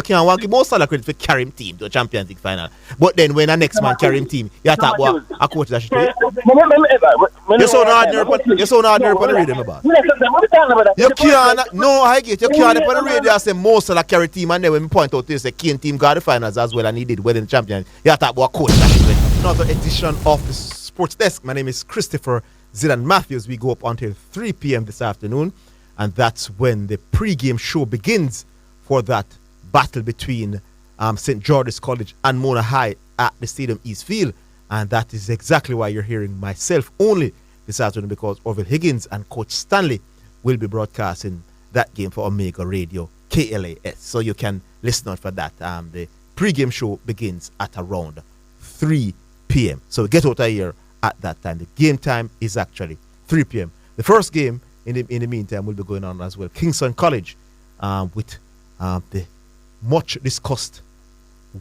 You can't walk Mo Salah credit for carry him team to a Champions League final. But then when the next man carry him team, you talk about a coach that should do it. You sound ordinary on the radio, about. You can't, no, Highgate, you can't on the radio say Mo Salah carry team, and then when we point out to you, say Kane team got the finals as well, and he did well in the Champions League. You talk about a coach that should do it. Another edition of the Sports Desk. My name is Christopher Zidane Matthews. We go up until 3 p.m. this afternoon, and that's when the pre-game show begins for that battle between St. George's College and Mona High at the Stadium East Field. And that is exactly why you're hearing myself only this afternoon, because Orville Higgins and Coach Stanley will be broadcasting that game for Omega Radio KLAS. So you can listen out for that. The pre-game show begins at around 3 p.m. So get out of here at that time. The game time is actually 3 p.m. The first game in the meantime will be going on as well. Kingston College with the much discussed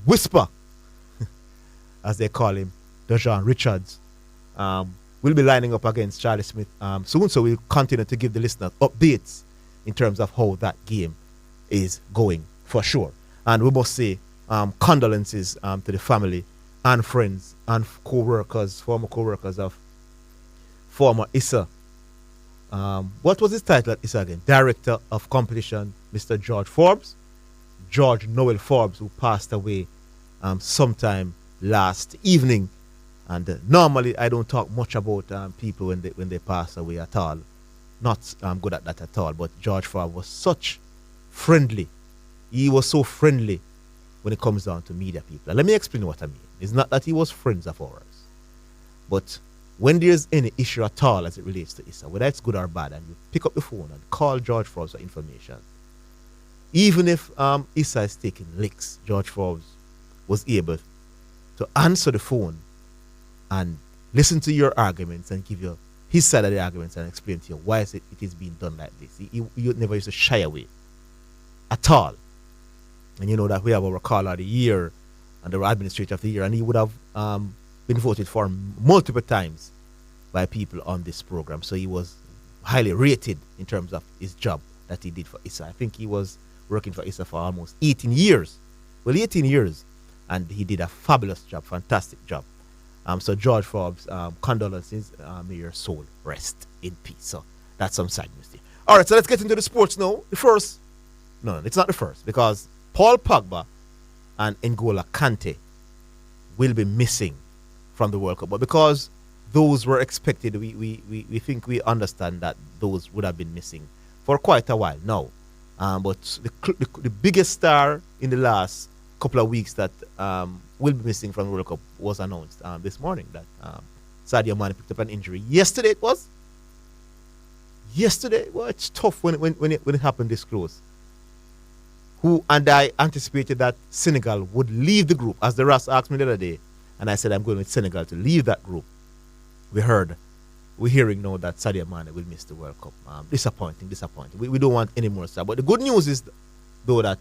Whisper, as they call him, Dejan Richards, will be lining up against Charlie Smith soon. So we'll continue to give the listeners updates in terms of how that game is going for sure. And we must say condolences to the family and friends and co-workers, former co-workers of former ISA. What was his title at ISA again? Director of Competition, Mr. George Noel Forbes, who passed away sometime last evening. And normally I don't talk much about people when they pass away at all. Not good at that at all. But George Forbes was such friendly. He was so friendly when it comes down to media people. Let me explain what I mean. It's not that he was friends of ours, but when there's any issue at all as it relates to ISA, whether it's good or bad, and you pick up the phone and call George Forbes for information, even if ISA is taking licks, George Forbes was able to answer the phone and listen to your arguments and give you his side of the arguments and explain to you why it is being done like this. He never used to shy away at all. And you know that we have our caller of the year and our administrator of the year, and he would have been voted for multiple times by people on this program. So he was highly rated in terms of his job that he did for ISA. I think he was working for ISA for almost 18 years. Well, 18 years. And he did a fabulous job, fantastic job. So George Forbes, condolences, may your soul rest in peace. So that's some sad news there. All right, so let's get into the sports now. No, it's not the first, because Paul Pogba and N'Golo Kante will be missing from the World Cup. But because those were expected, we think we understand that those would have been missing for quite a while now. But the biggest star in the last couple of weeks that will be missing from the World Cup was announced this morning, that Sadio Mane picked up an injury. Yesterday, well, it's tough when it happened this close. I anticipated that Senegal would leave the group, as the Ras asked me the other day, and I said I'm going with Senegal to leave that group. We're hearing now that Sadio Mane will miss the World Cup. Disappointing. We don't want any more stuff. But the good news is, though, that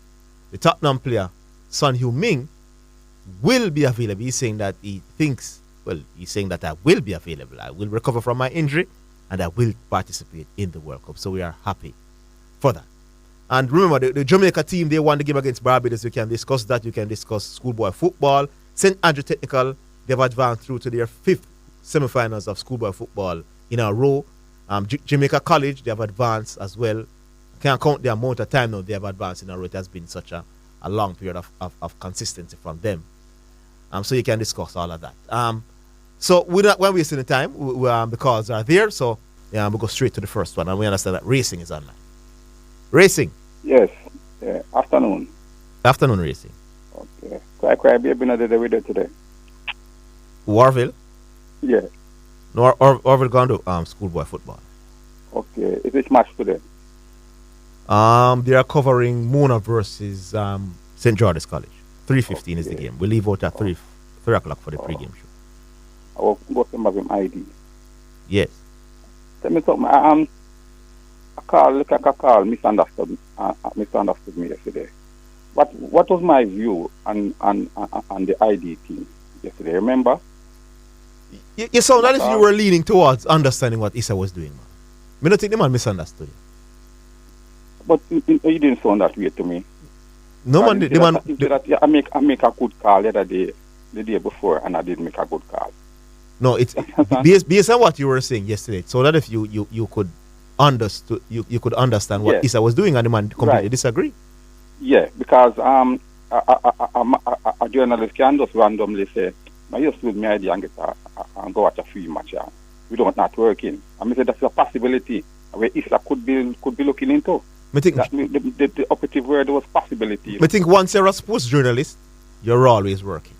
the Tottenham player, Son Heung-min, will be available. He's saying that I will be available. I will recover from my injury, and I will participate in the World Cup. So we are happy for that. And remember, the Jamaica team, they won the game against Barbados. You can discuss that. You can discuss schoolboy football. St. Andrew Technical, they've advanced through to their 5th semifinals of schoolboy football in a row. Jamaica College, they have advanced as well. I can't count the amount of time now they have advanced in a row. It has been such a long period of consistency from them. So you can discuss all of that. So we're not wasting the time. The calls are there. So we'll go straight to the first one. And we understand that racing is online. Racing? Yes. Afternoon. Afternoon racing. Okay. Quite be been there with you today. Warville? Yeah. No, Orville gone to schoolboy football. Okay. Is it match today? They are covering Mona versus St. George's College. 3:15 is the game. We leave out at 3 o'clock for the pre-game show. I will go to him ID. Yes. Tell me something. A call misunderstood me yesterday. What was my view on the ID team yesterday? Remember? You sound as if you were leaning towards understanding what Issa was doing, man. I don't think the man misunderstood you. But you didn't sound that way to me. No man, the man. I make a good call the day before, and I didn't make a good call. No, it's based on what you were saying yesterday. So that if you could understand, you could understand what Issa was doing, and the man completely disagree. Yeah, because a journalist can just randomly say, "I used to with my idea and go watch a free match. We don't not working." I mean, that's a possibility where Issa could be looking into. I think the operative word was possibility. I think once you're a sports journalist, you're always working.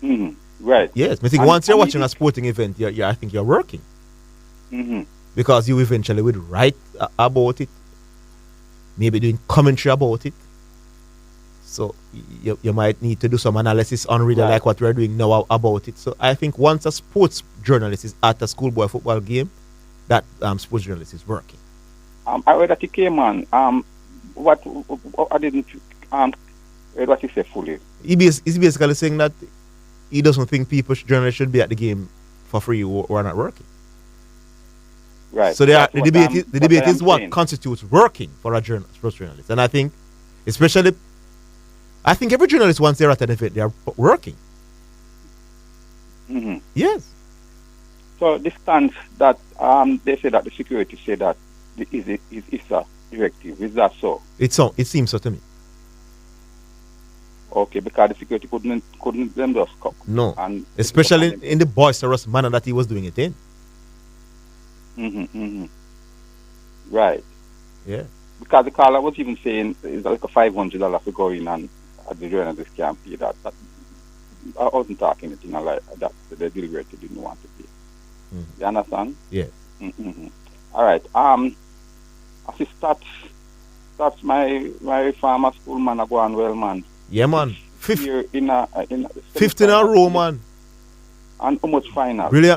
Mm-hmm. Right. Yes, I think once you're watching a sporting event, I think you're working. Mm-hmm. Because you eventually would write about it, maybe doing commentary about it. So you might need to do some analysis on reader like what we're doing now about it. So I think once a sports journalist is at a schoolboy football game, that sports journalist is working. I read that he came on. What I didn't read what he said fully. He's basically saying that he doesn't think journalists should be at the game for free or not working. Right. So the debate is what constitutes working for a sports journalist. And I think, especially, every journalist once they're at an event, they are working. Mm-hmm. Yes. So the stance that they say that the security say that is a directive. Is that so? It seems so to me. Okay, because the security couldn't them just come. No, and especially in the boisterous manner that he was doing it in. Mm-hmm, mm-hmm. Right. Yeah. Because the caller was even saying it's like a $500 to go in and at the journalist can't pay that. I wasn't talking anything like that. The deliberator didn't want to pay. Mm-hmm. You understand? Yeah. Mm-hmm. All right. As it starts my farmer school man are going well, man. Yeah, man. 15 in a row, man. And how much final? Really?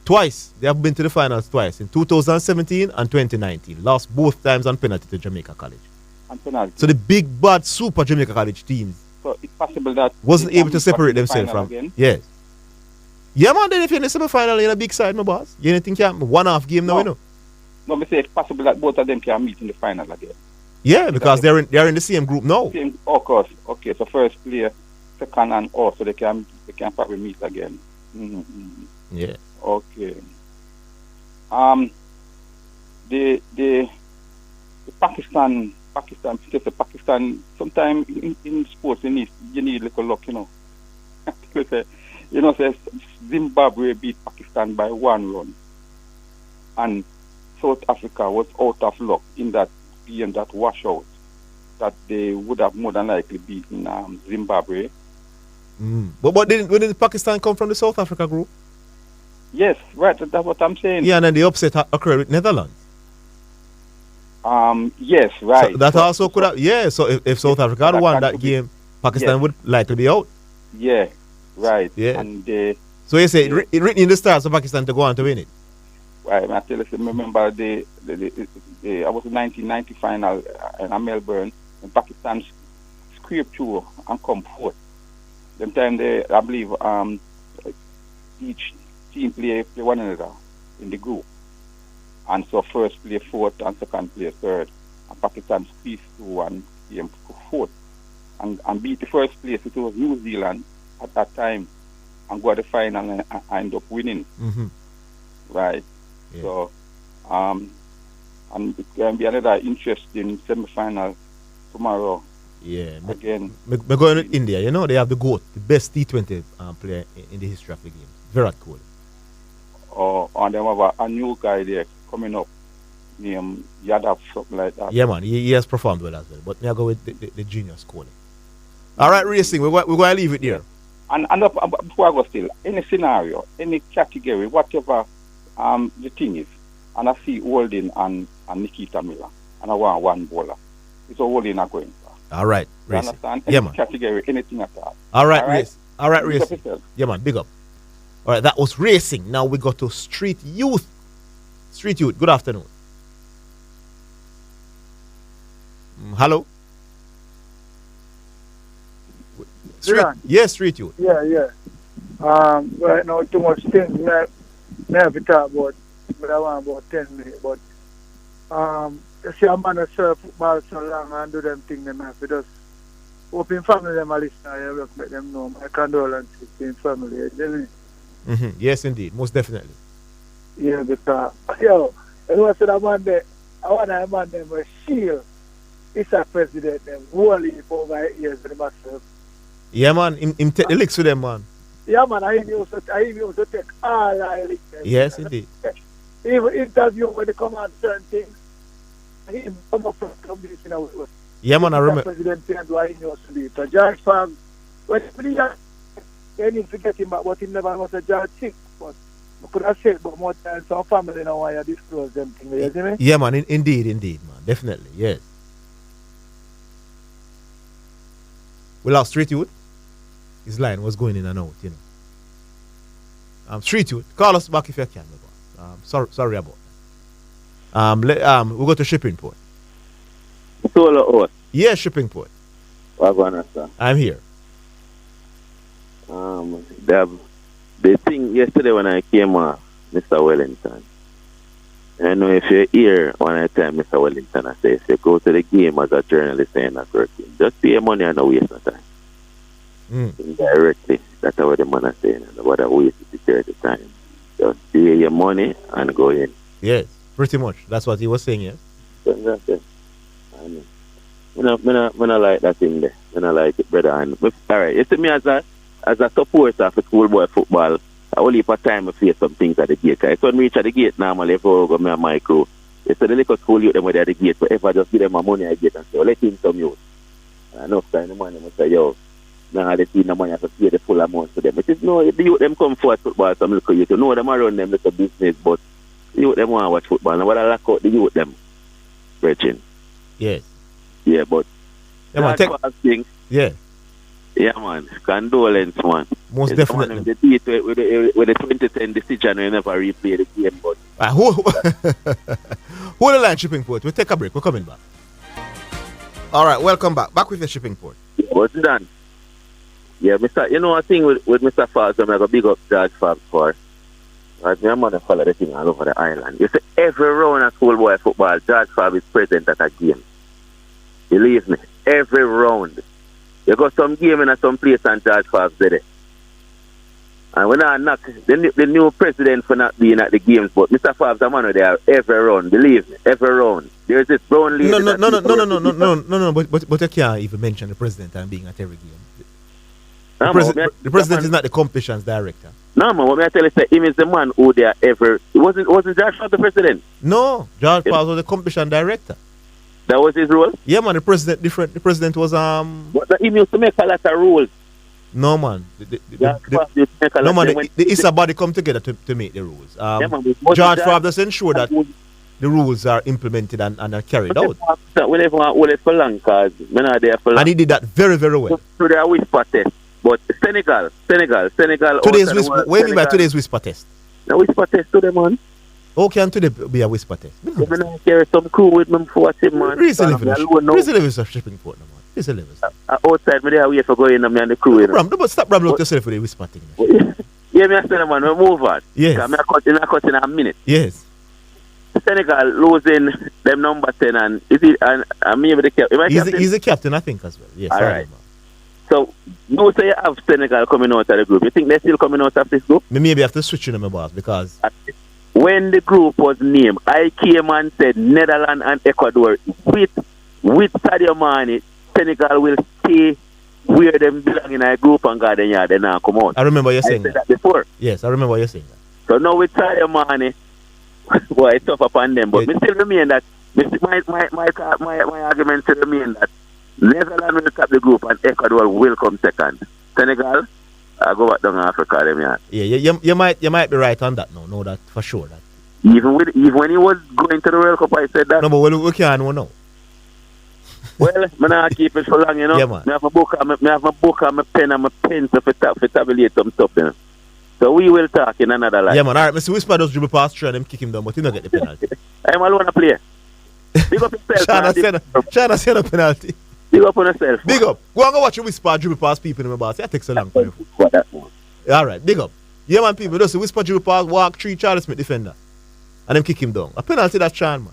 Twice. They have been to the finals twice, in 2017 and 2019. Lost both times on penalty to Jamaica College. And penalty. So the big, bad, super Jamaica College teams so it's possible that wasn't able to separate themselves from. Again? Yes. Yeah, man. Then if you're in the semi-final in a big side, my boss, you don't think you have one-half game now, you know? No, me say it's possible that both of them can meet in the final again. Yeah, because they're in the same group now. Of course. Okay, so first player, second and all, so they can probably meet again. Mm-hmm, mm-hmm. Yeah. Okay. The Pakistan. Sometimes in sports you need little luck, you know. Say Zimbabwe beat Pakistan by 1 run, and South Africa was out of luck in that game, that washout, that they would have more than likely beaten Zimbabwe. But didn't Pakistan come from the South Africa group? Yes, right. That's what I'm saying. Yeah, and then the upset occurred with Netherlands. Yes, right. So that also could have. Yeah. So if South Africa had won that game, Pakistan would likely be out. Yeah, right. Yeah. And so you say it written in the stars for Pakistan to go on to win it. Right. I tell you, remember I was in 1990 final in Melbourne, and Pakistan scraped through and come fourth. Them time I believe each team play one another in the group, and so first play fourth and second play third, and Pakistan squeezed through and came fourth and beat the first place. It was New Zealand at that time, and go to the final and end up winning. Mm-hmm. Right. Yeah. So and it can be another interesting semi-final tomorrow. Yeah, again. We're going to India. You know, they have the GOAT, the best T20 player in the history of the game, Virat Kohli. Oh, and then we have a new guy there coming up named Yadav, something like that. Yeah, man, he has performed well as well. But I'll go with the genius Kohli. All right, racing, we're going to leave it there. And before I go still, any scenario, any category, whatever the thing is, and I see Holding and Nikita Miller, and I want one bowler. It's all Holding are going. All right, you understand? Any category, anything at all. All right, racing. Yeah, man, big up. All right, that was racing. Now we go to Street Youth. Street Youth, good afternoon. Hello? Yes, Street Youth. Yeah. Right now, too much things I have to talk about, but I want about 10 minutes. But You see a man who serve football so long and do them things them have to just open family them a listen and you just make them know my condolences to him family, you know? Yes, indeed, most definitely. Yeah, because, yo, you know what that man there, I want a man them a shield. It's a president them, wholly for over 8 years with myself. Yeah, man, him take the licks with them, man. Yeah, man, I used to take all the licks. Yes, indeed. Even interview when they come on certain things, he come up from this, you know, yeah, man, I remember. President said why he used to do it. So George Farm, when they need to get him back, but he never was a George sick. But I could have said, but more times some family now why you disclose them things, you see me? Yeah, man, indeed, man, definitely, yes. We lost Street Youth. His line was going in and out, you know. Street Youth, call us back if you can. Sorry about that. We'll go to Shipping Port. Solo out. Yeah, Shipping Port. What going on, sir? I'm here. The thing yesterday when I came Mr. Wellington, I know if you're here one at a time, Mr. Wellington, I say, if you go to the game as a journalist and not working, just pay your money and no waste no time. Indirectly, that's what the man is saying, and what a waste of security time. Just pay your money and go in. Yes, pretty much. That's what he was saying, yes. So that's it. I mean, I like that thing there. I like it, brother. And all right, you see me as a supporter of schoolboy football, I only for time I face some things at the gate. I couldn't reach at the gate normally if I go me and my crew. They said the little school youth them were at the gate, but if I just give them my money I get and say, let him some youth. And enough time the money I say, yo, now they see the money I have to pay the full amount to them. It is no, the youth them come for football, some little youth. You know them around them little business, but the youth them want to watch football. Now what I lack out the youth them, Virgin. Yes. Yeah, but yeah, man, thing. Yeah. Yeah, man. Condolence, man. Most definitely. The date with the 2010 decision, we never replay the game, but... Hold the line, Shipping Port. We'll take a break. We're coming back. All right, welcome back. Back with the Shipping Port. What's done? Yeah, Mr. You know a thing with Mr. Falls, I'm going to big up George Forbes for. Right, my mother follow the thing all over the island. You see, every round of schoolboy football, George Forbes is present at a game. Believe me, every round. You got some game in some place and George Forbes did it. And when I knock the new president for not being at the games, but Mr. Forbes, I'm on there every round. Believe me, every round. There's this brown lady. No. But you can't even mention the president and being at every game. The president is not the competitions director. No, man. What I tell you, him is the man who they are ever. Wasn't George Forbes the president? No, George Forbes was the competition director. That was his role? Yeah, man. The president was But he used to make a lot of rules. No, man. No, man. It's a body come together to make the rules. George Forbes does ensure that the rules are implemented and are carried out. And he did that very, very well. So they are whisper test. But Senegal. What do you mean by today's whisper test? The whisper test to them, man. How can today be a whisper test? I'm going to carry some crew with me for him, man. Reason levels of Shipping Port, man. Reason levels. Outside, me there wait for going and me and the crew. But stop rambling yourself with the whisper thing. Yeah, me I say, man, we move on. Yes. I'm cut in a minute. Yes. Senegal losing them number 10 and is it and me with the captain? He's the captain, I think, as well. Yes. All right. So, you say you have Senegal coming out of the group. You think they're still coming out of this group? Maybe I have to switch in my boss because... When the group was named, I came and said Netherlands and Ecuador with Sadio Mane, Senegal will stay where them belong in a group and Garden Yard and now come out. I remember you saying that before. Yes, I remember you saying that. So now with Sadio Mane, boy, it's tough upon them. But we still remain that my argument still remain that Netherlands will top the group and Ecuador will come second. Senegal, I go back down Africa, them yeah. Yeah, you might be right on that now. No, that for sure. That even when he was going to the World Cup, I said that. No, but we can't know. Well, I'm not keep it for long, you know. Yeah, man. I have a book and my pen and my pencil for tabulate some stuff, you know. So we will talk in another life. Yeah, man. All right, Mr. Whisper does dribble past through and them kick him down, but he don't get the penalty. I'm alone to play. Big up yourself. Shana send a penalty. Big up on yourself. Big up. Go and go watch you Whisper dribble past people in my boss. That takes so long for you. All right, big up. Yeah, man, people. Just Whisper dribble past, walk 3 Charles Smith defender. And them kick him down. A penalty that's Sean, man.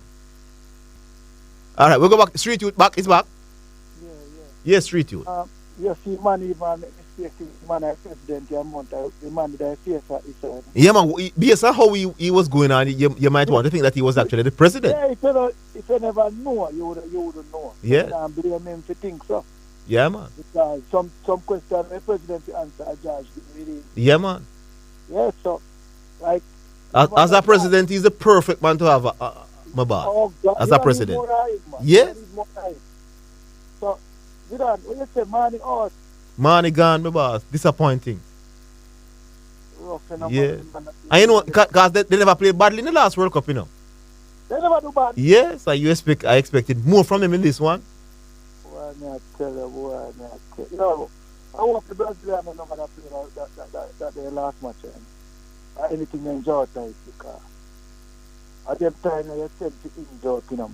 All right, we'll go back. Street Youth back. It's back. Yeah, yeah. Yes, Street Youth. You see, man, even man, I president, the man that I face is. Yeah, man. Based on how he was going on, you might want to think that he was actually the president. Yeah, if you never know, you wouldn't know. Yeah. You can't blame him to think so. Yeah, man. Because some question the president to answer, Judge. Really. Yeah, man. Yeah, so, like. As a president, he's the perfect man to have my boss. Oh, God. As a president. Yes. Yeah. So, Zidane, when you say money out. Money gone, my boss. Disappointing. Rough, yeah. And you know, because they never played badly in the last World Cup, you know. They never do bad. Yes, I expected more from him in this one. Boy, I tell you, You know, I hope the Brazilian no matter play that their last match. Anything they enjoy it because at that time you tend to enjoy it, man.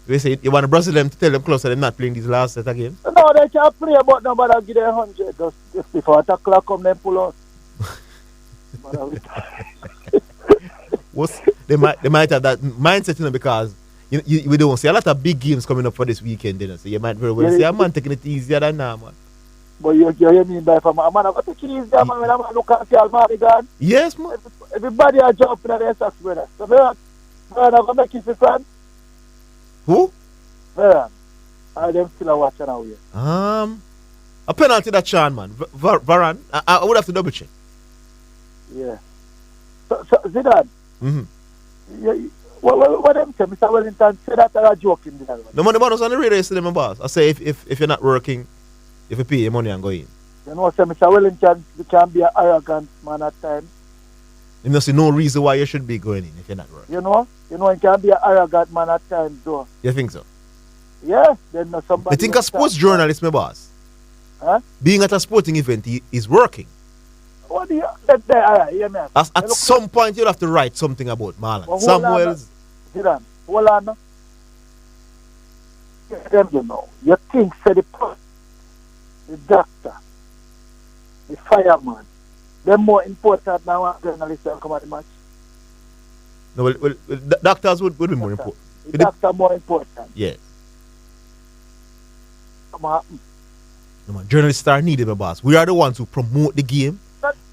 We say you want the Brazilian to tell them closer they're not playing this last set again? No, they can't play, but nobody give them 100. Just before attack clock come, then pull out. They might have that mindset, you know, because we don't see a lot of big games coming up for this weekend, you know, so you might very well say, a man taking it easier than now, man. But you mean by from a man, I'm going to take it easier, man, when I'm going to look at your money gone. Yes, man. Everybody are jumping at their socks, brother. So, brother, I'm going to make you friend. Who? Brother, I them still watching now here. A penalty that Sean, man. Varane, I would have to double check. Yeah. So Zidane. Mm-hmm. What them say, Mr. Wellington, say that are joking. The money man was on the radio yesterday, my boss. I say if you're not working, if you pay your money and go in. You know, say Mr. Wellington, you can be an arrogant man at times. You know, see no reason why you should be going in if you're not working. You know, you can be an arrogant man at times, though. You think so? Yeah, then somebody. You think a sports journalist, my boss? Huh? Being at a sporting event is working. What do you? Alright, yeah, man. At some point, you'll have to write something about Marlon. Well, Samuel's. Zidane, hold on. You know, you think say the doctor, the fireman, they're more important than one journalist that come at the match. No, well doctors would be more important. The doctor more important. Yeah. Come on. No, man, journalists are needed, my boss. We are the ones who promote the game.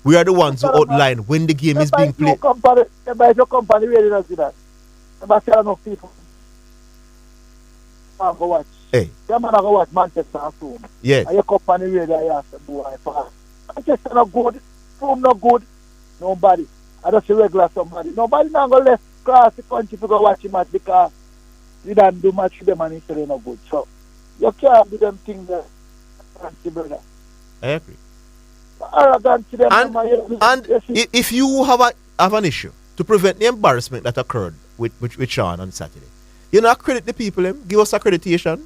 We are the ones who outline when the game is being played. Your company really does that. Never tell enough people. Go watch. Hey. Your man go watch Manchester and Zoom. Yes. And your company really has to do it. Manchester not good. Zoom not good. Nobody. I just regular somebody. Nobody not go left across the country to go watch the match because you don't do much with them and it's really not good. So you can't do them things that brother. I agree. Arrogant to them. And if you have an issue to prevent the embarrassment that occurred with Sean on Saturday, you know, accredit the people, give us accreditation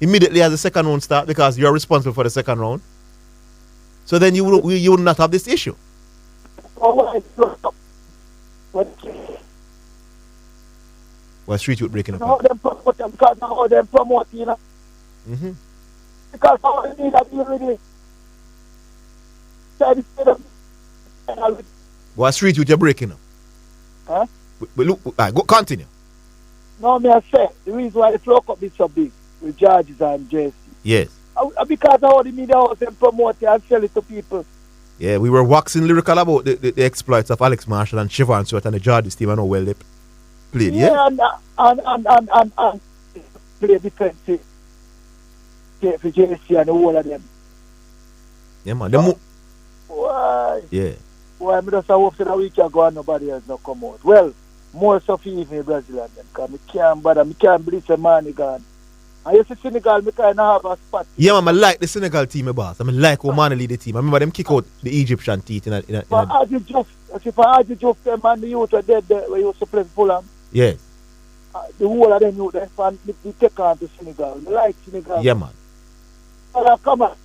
immediately as the second round start because you're responsible for the second round. So then you would not have this issue. Well, Street Youth breaking up. How them promote them because how them promote, you know. Mm-hmm. Because how they need that you really Well, Street Youth, you're breaking up. Huh? Look, go continue. No, me I say the reason why the flow cup is so big with Georges and JC. Yes. Because how the media house them promote it and sell it to people. Yeah, we were waxing lyrical about the exploits of Alex Marshall and Siobhan Stewart and the Georges team. I know well they played. Yeah. And play defensive for JC and the whole of them. Yeah, man. Why? Yeah. Why I just hope that we can go and nobody else not come out. Well, more so for even Brazil and them. Because I can't believe the money gone. And you see Senegal, I kind of have a spot. Yeah, man, I like the Senegal team, my boss. I like how man lead the team. I remember them kick out the Egyptian teeth in a But as you just them and the youth were dead there where you used to play Fulham. Yes. The whole of them youth, they take on to Senegal. They like Senegal. Yeah, man. Come on.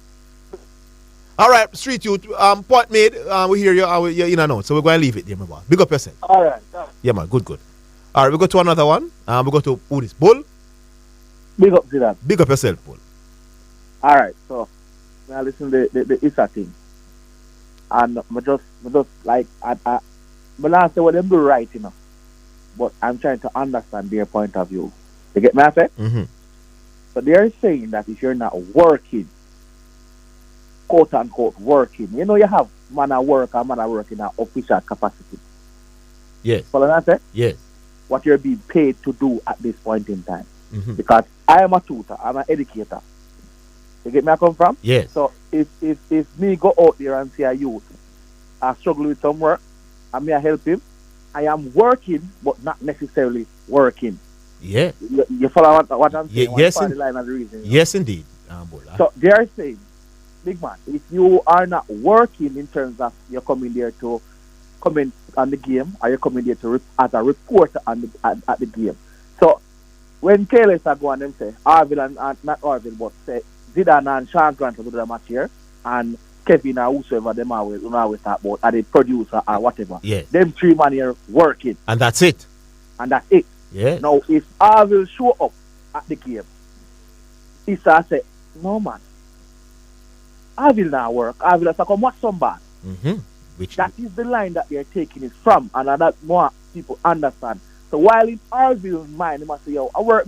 All right, Street Youth, point made. We hear you. You're in and out, so we're going to leave it there, my boss. Big up yourself. All right. Yeah, man, good. All right, we go to another one. We go to who this? Bull? Big up Zidane. Big up yourself, Bull. All right, so now listen to the Issa thing. And I just like, I not say what them do right, you know. But I'm trying to understand their point of view. You get me, I say? Mm-hmm. So they're saying that if you're not working, quote unquote working, you know, you have man at work and man at work in an official capacity. Yes. Follow what I say? Yes. What you're being paid to do at this point in time. Mm-hmm. Because I am a tutor, I'm an educator. You get me, I come from? Yes. So if me go out there and see a youth struggle with some work, and me I help him, I am working, but not necessarily working. Yeah. You follow what I'm saying? Yes, The line of the reason, yes, indeed. So they are saying, big man, if you are not working in terms of you're coming there to comment on the game, or you're coming there to as a reporter at the game. So when Careless are going and say, Arville and not Arville, but say Zidane and Sean Grant will do the match here, and Kevin or whosoever them always talk about, or the producer or whatever. Yes. Them 3 man here working. And that's it. Yeah. Now, if Arville show up at the game, he say, no man, Arville not work. Arville has to come watch somebody. Mm-hmm. That is the line that they're taking it from, and that more people understand. So while in Arville's mind, they must say, yo, I work.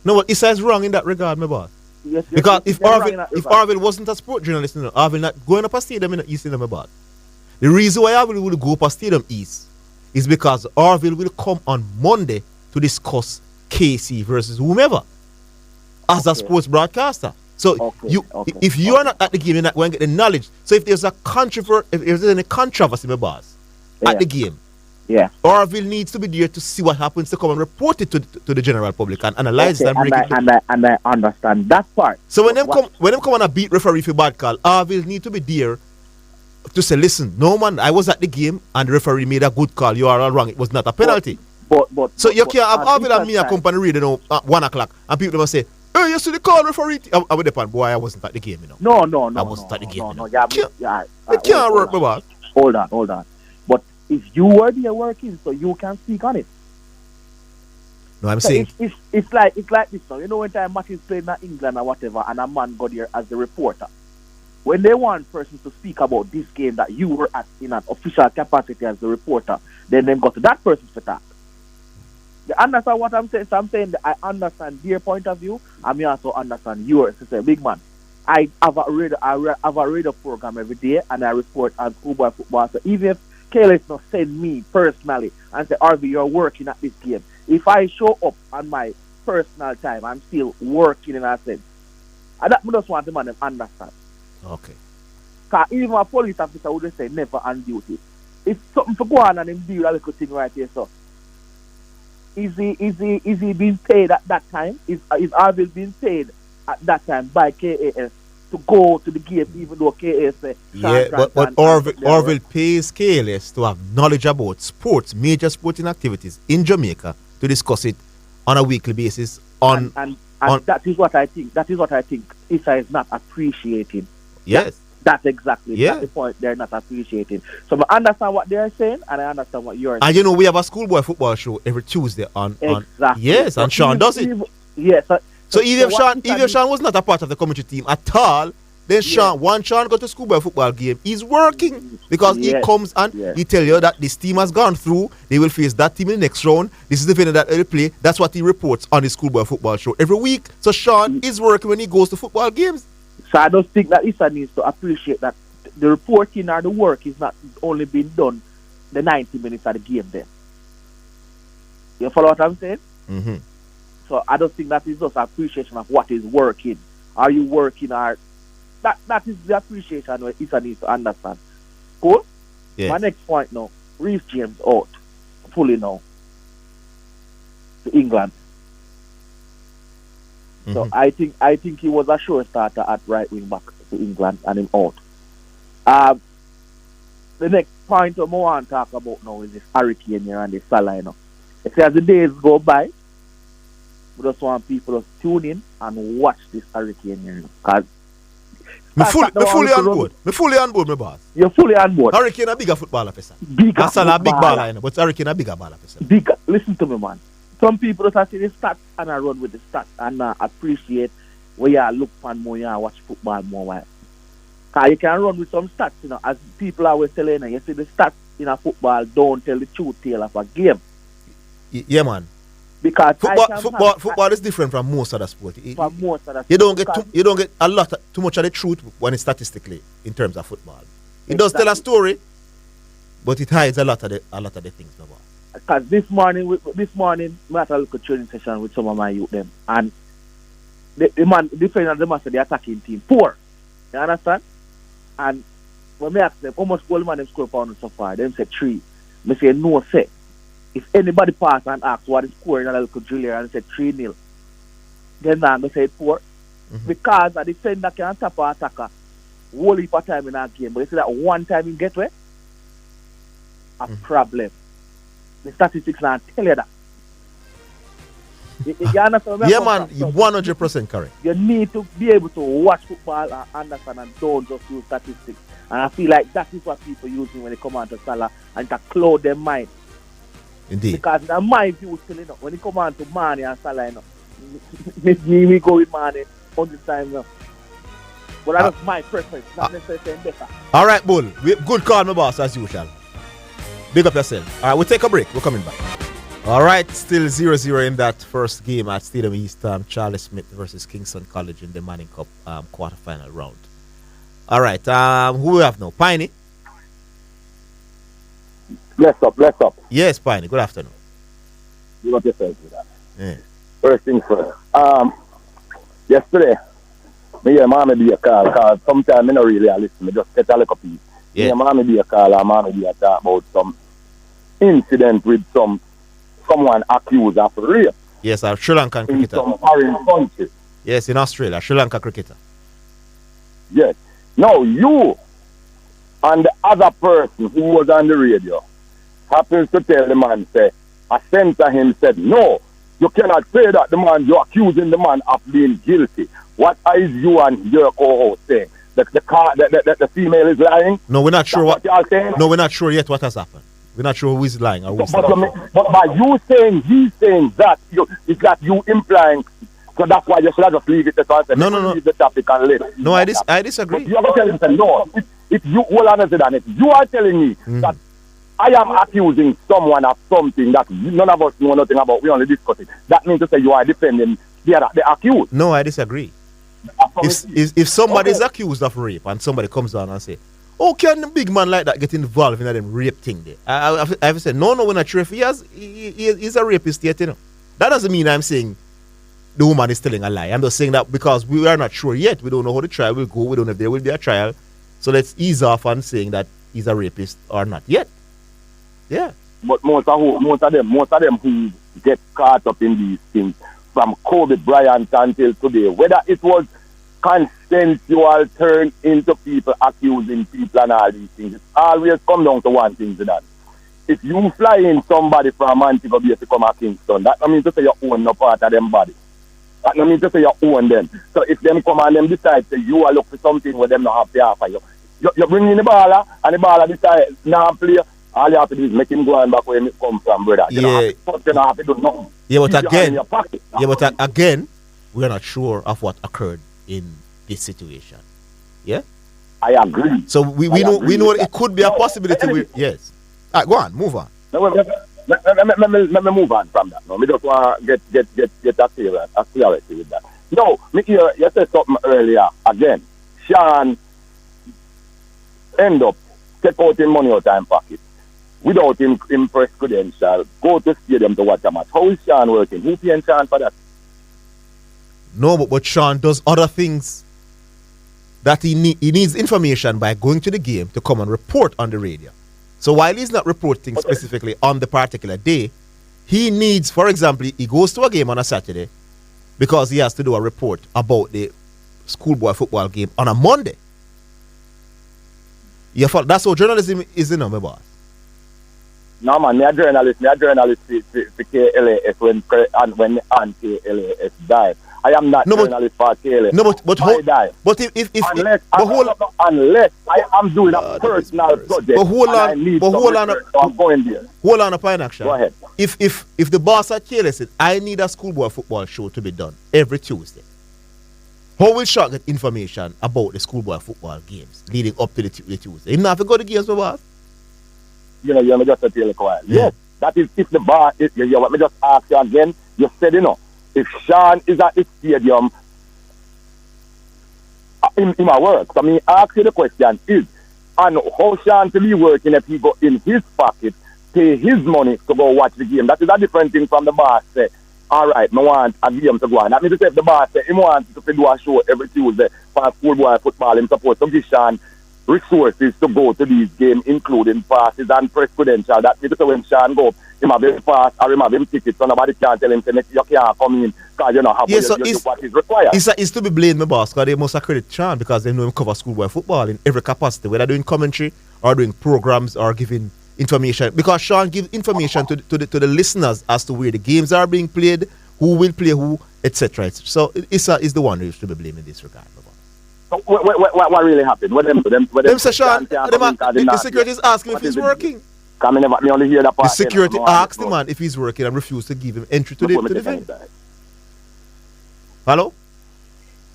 No, but it says wrong in that regard, my boss. Yes, because if Arville wasn't a sport journalist, you know, Arville not going up a stadium in the East, my boss. The reason why Arville will go up a stadium East is because Arville will come on Monday to discuss KC versus whomever as a sports broadcaster. So if you are not at the game, you're not going to get the knowledge. So if there's a if there's any controversy, my boss, at the game, Arville needs to be there to see what happens, to come and report it to the general public and analyze it and break it down. And I understand that part. So when them come on a beat referee for bad call, Arville need to be there to say, listen, no man, I was at the game and the referee made a good call. You are all wrong. It was not a penalty. So you can't have Arville and me a company reading at 1 o'clock and people must say, hey, you see the call referee? I would depend, boy, I wasn't at the game, you know. No. I wasn't at the game. It can't work, my boss. Hold on. But if you were there working, so you can speak on it. No, I'm saying it's like this now. You know, when time matches played in England or whatever, and a man got there as the reporter. When they want person to speak about this game that you were at in an official capacity as the reporter, then them got to that person to talk. You understand what I'm saying? So I'm saying that I understand their point of view, and me also understand yours. To say, big man, I have a radio program every day, and I report on schoolboy football. So even if Kayla's not send me personally and say, RV, you're working at this game, if I show up on my personal time, I'm still working in a sense. And that I just want the man to understand. Okay. Because even a police officer would say never on duty. It's something to go on and him do a little thing right here, so. Is he being paid at that time? Is Arville being paid at that time by KAS to go to the game, even though KAS say but Arville pays KLS to have knowledge about sports, major sporting activities in Jamaica, to discuss it on a weekly basis. And that is what I think. That is what I think Issa is not appreciating. Yes. That's exactly that's the point they're not appreciating. So I understand what they're saying, and I understand what you're saying. And you know, we have a schoolboy football show every Tuesday on exactly. Yes, and Sean does it. Yes. So even if Sean was not a part of the commentary team at all, then Sean got to schoolboy football game, he's working because he comes and he tell you that this team has gone through, they will face that team in the next round, this is the venue that they'll play. That's what he reports on the schoolboy football show every week. So Sean is working when he goes to football games. So I don't think that Issa needs to appreciate that the reporting or the work is not only being done the 90 minutes of the game then. You follow what I'm saying? Mm-hmm. So I don't think that is just appreciation of what is working. Are you working hard? That is the appreciation where Issa needs to understand. Cool? Yes. My next point now, Reece James out fully now to England. So I think he was a sure starter at right wing back to England and him out. The next point I want to talk about now is this hurricane here and this Salah. You know. As the days go by, we just want people to tune in and watch this hurricane here. Because Me fully on board, my boss. You're fully on board. Hurricane a bigger footballer, person. That's a big baller, you know, but Hurricane a bigger baller, person. Listen to me, man. Some people just see the stats and I run with the stats and appreciate where you look for more and watch football more while. Because you can run with some stats, you know, as people always telling you see the stats in a football don't tell the truth tale of a game. Yeah, man. Because football is different from most other sports. From most other sports. You don't get too much of the truth when it's statistically in terms of football. It does tell a story, but it hides a lot of the things. Because this morning, I had a look at training session with some of my youth them, and the defender of them are the attacking team 4. You understand? And when I asked them how much goal man them score pound so far, them said 3. I say no, say. If anybody pass and ask what is score in a little drill and say 3-0, then I'm going to say 4. Because a defender can tap an attacker whole heap of time in a game, but you see that one time you get where? A problem. The statistics now tell you that. You understand? Yeah, man, you're 100% correct. You need to be able to watch football and understand and don't just use statistics. And I feel like that is what people using when they come on to Salah and to clothe their mind. Indeed. Because in my view, still, when they come on to Mane and Salah, we go with Mane all the time now. But that's my preference, not necessarily better. All right, Bull. Good call, my boss, as usual. Big up yourself. All right, we'll take a break. We're coming back. All right, still 0-0 in that first game at Stadium East. Charles Smith versus Kingston College in the Manning Cup quarterfinal round. All right, who we have now? Piney? Bless up. Yes, Piney. Good afternoon. You got yourself with that. Yeah. First thing first. Yesterday, me and Mommy be a call, because sometimes I don't really listen. I just get a little piece. Yeah. Me and Mommy be a call, and Mommy be a talk about some incident with someone accused of rape. Yes, a Sri Lankan cricketer. In some foreign country. Yes, in Australia, Sri Lanka cricketer. Yes. Now, you and the other person who was on the radio happens to tell the man, say, I censor him, said, no, you cannot say that the man, you're accusing the man of being guilty. What is you and your co-host saying? The female is lying? No, we're not sure what y'all saying? No, we're not sure yet what has happened. We're not sure who is lying or who is lying. But by you saying, he's saying that, it's that you implying. So that's why you should have just leave it to answer. No. Leave the topic and let. No, I disagree. But you're going to tell him, no, if you, hold on a second, if you are telling me that I am accusing someone of something that none of us know nothing about, we only discuss it, that means to say you are defending the accused. No, I disagree. If somebody is accused of rape and somebody comes down and say, oh, can a big man like that get involved in that rape thing there? I have said, no, we're not sure if he's a rapist yet, That doesn't mean I'm saying the woman is telling a lie. I'm just saying that because we are not sure yet. We don't know how the trial will go. We don't know if there will be a trial. So let's ease off on saying that he's a rapist or not yet. Yeah. But most of them who get caught up in these things, from Kobe Bryant until today, whether it was consensual turn into people accusing people and all these things, it always come down to one thing, Zidane. If you fly in somebody from Montego Bay to come to Kingston, that means to say you own no part of them body. That means to say you own them. So if them come and them decide that you are looking for something where them not have to offer you, you bring in the baller and the baller decide now play. All you have to do is make him go and back where he come from, brother. You don't have to do nothing. Yeah, but again, we're not sure of what occurred in this situation. Yeah? I agree. So we know it could be a possibility. Yes. Go on, move on. Let me move on from that. No, me just want to get a clarity with that. No, you said something earlier. Again, Sean end up take out his money out of his pocket without him press credential, go to stadium to watch a match. How is Sean working? Who paying Sean for that? No, but Sean does other things that he needs information by going to the game to come and report on the radio. So while he's not reporting specifically on the particular day, he needs, for example, he goes to a game on a Saturday because he has to do a report about the schoolboy football game on a Monday. That's how journalism is, my boss. No, man, me a journalist for KLAS when KLAS died. I am not journalist for KLAS. No, but unless I am doing a personal project, hold on a fine action. Go ahead. If the boss at KLAS said, I need a schoolboy football show to be done every Tuesday, how will Sean get information about the schoolboy football games leading up to the Tuesday? He not have to go to games, my boss. You just tell you quiet. Yeah. Yes, That is if the bar, let me just ask you again. You said, if Sean is at the stadium, in my work. So me ask you the question is, and how Sean to be working if he go in his pocket, pay his money to go watch the game. That is a different thing from the boss say, all right, I want a game to go on. That means if the boss say he wants to do a show every Tuesday for schoolboy football, he's supposed to give Sean resources to go to these games, including passes and press credential. That means when Sean go, he have him pass or he have him tickets, so nobody can tell him to you can't come in because you don't have what is required. It's to be blamed, my boss, because they must accredit Sean because they know him cover schoolboy football in every capacity, whether doing commentary or doing programs or giving information. Because Sean gives information to the listeners as to where the games are being played, who will play who, etc. So Issa is the one who should be blamed in this regard. So what really happened? Them say Sean, the security is asking if he's working. Me only hear that part. The security asked the man if he's working and refused to give him entry to the event. Hello?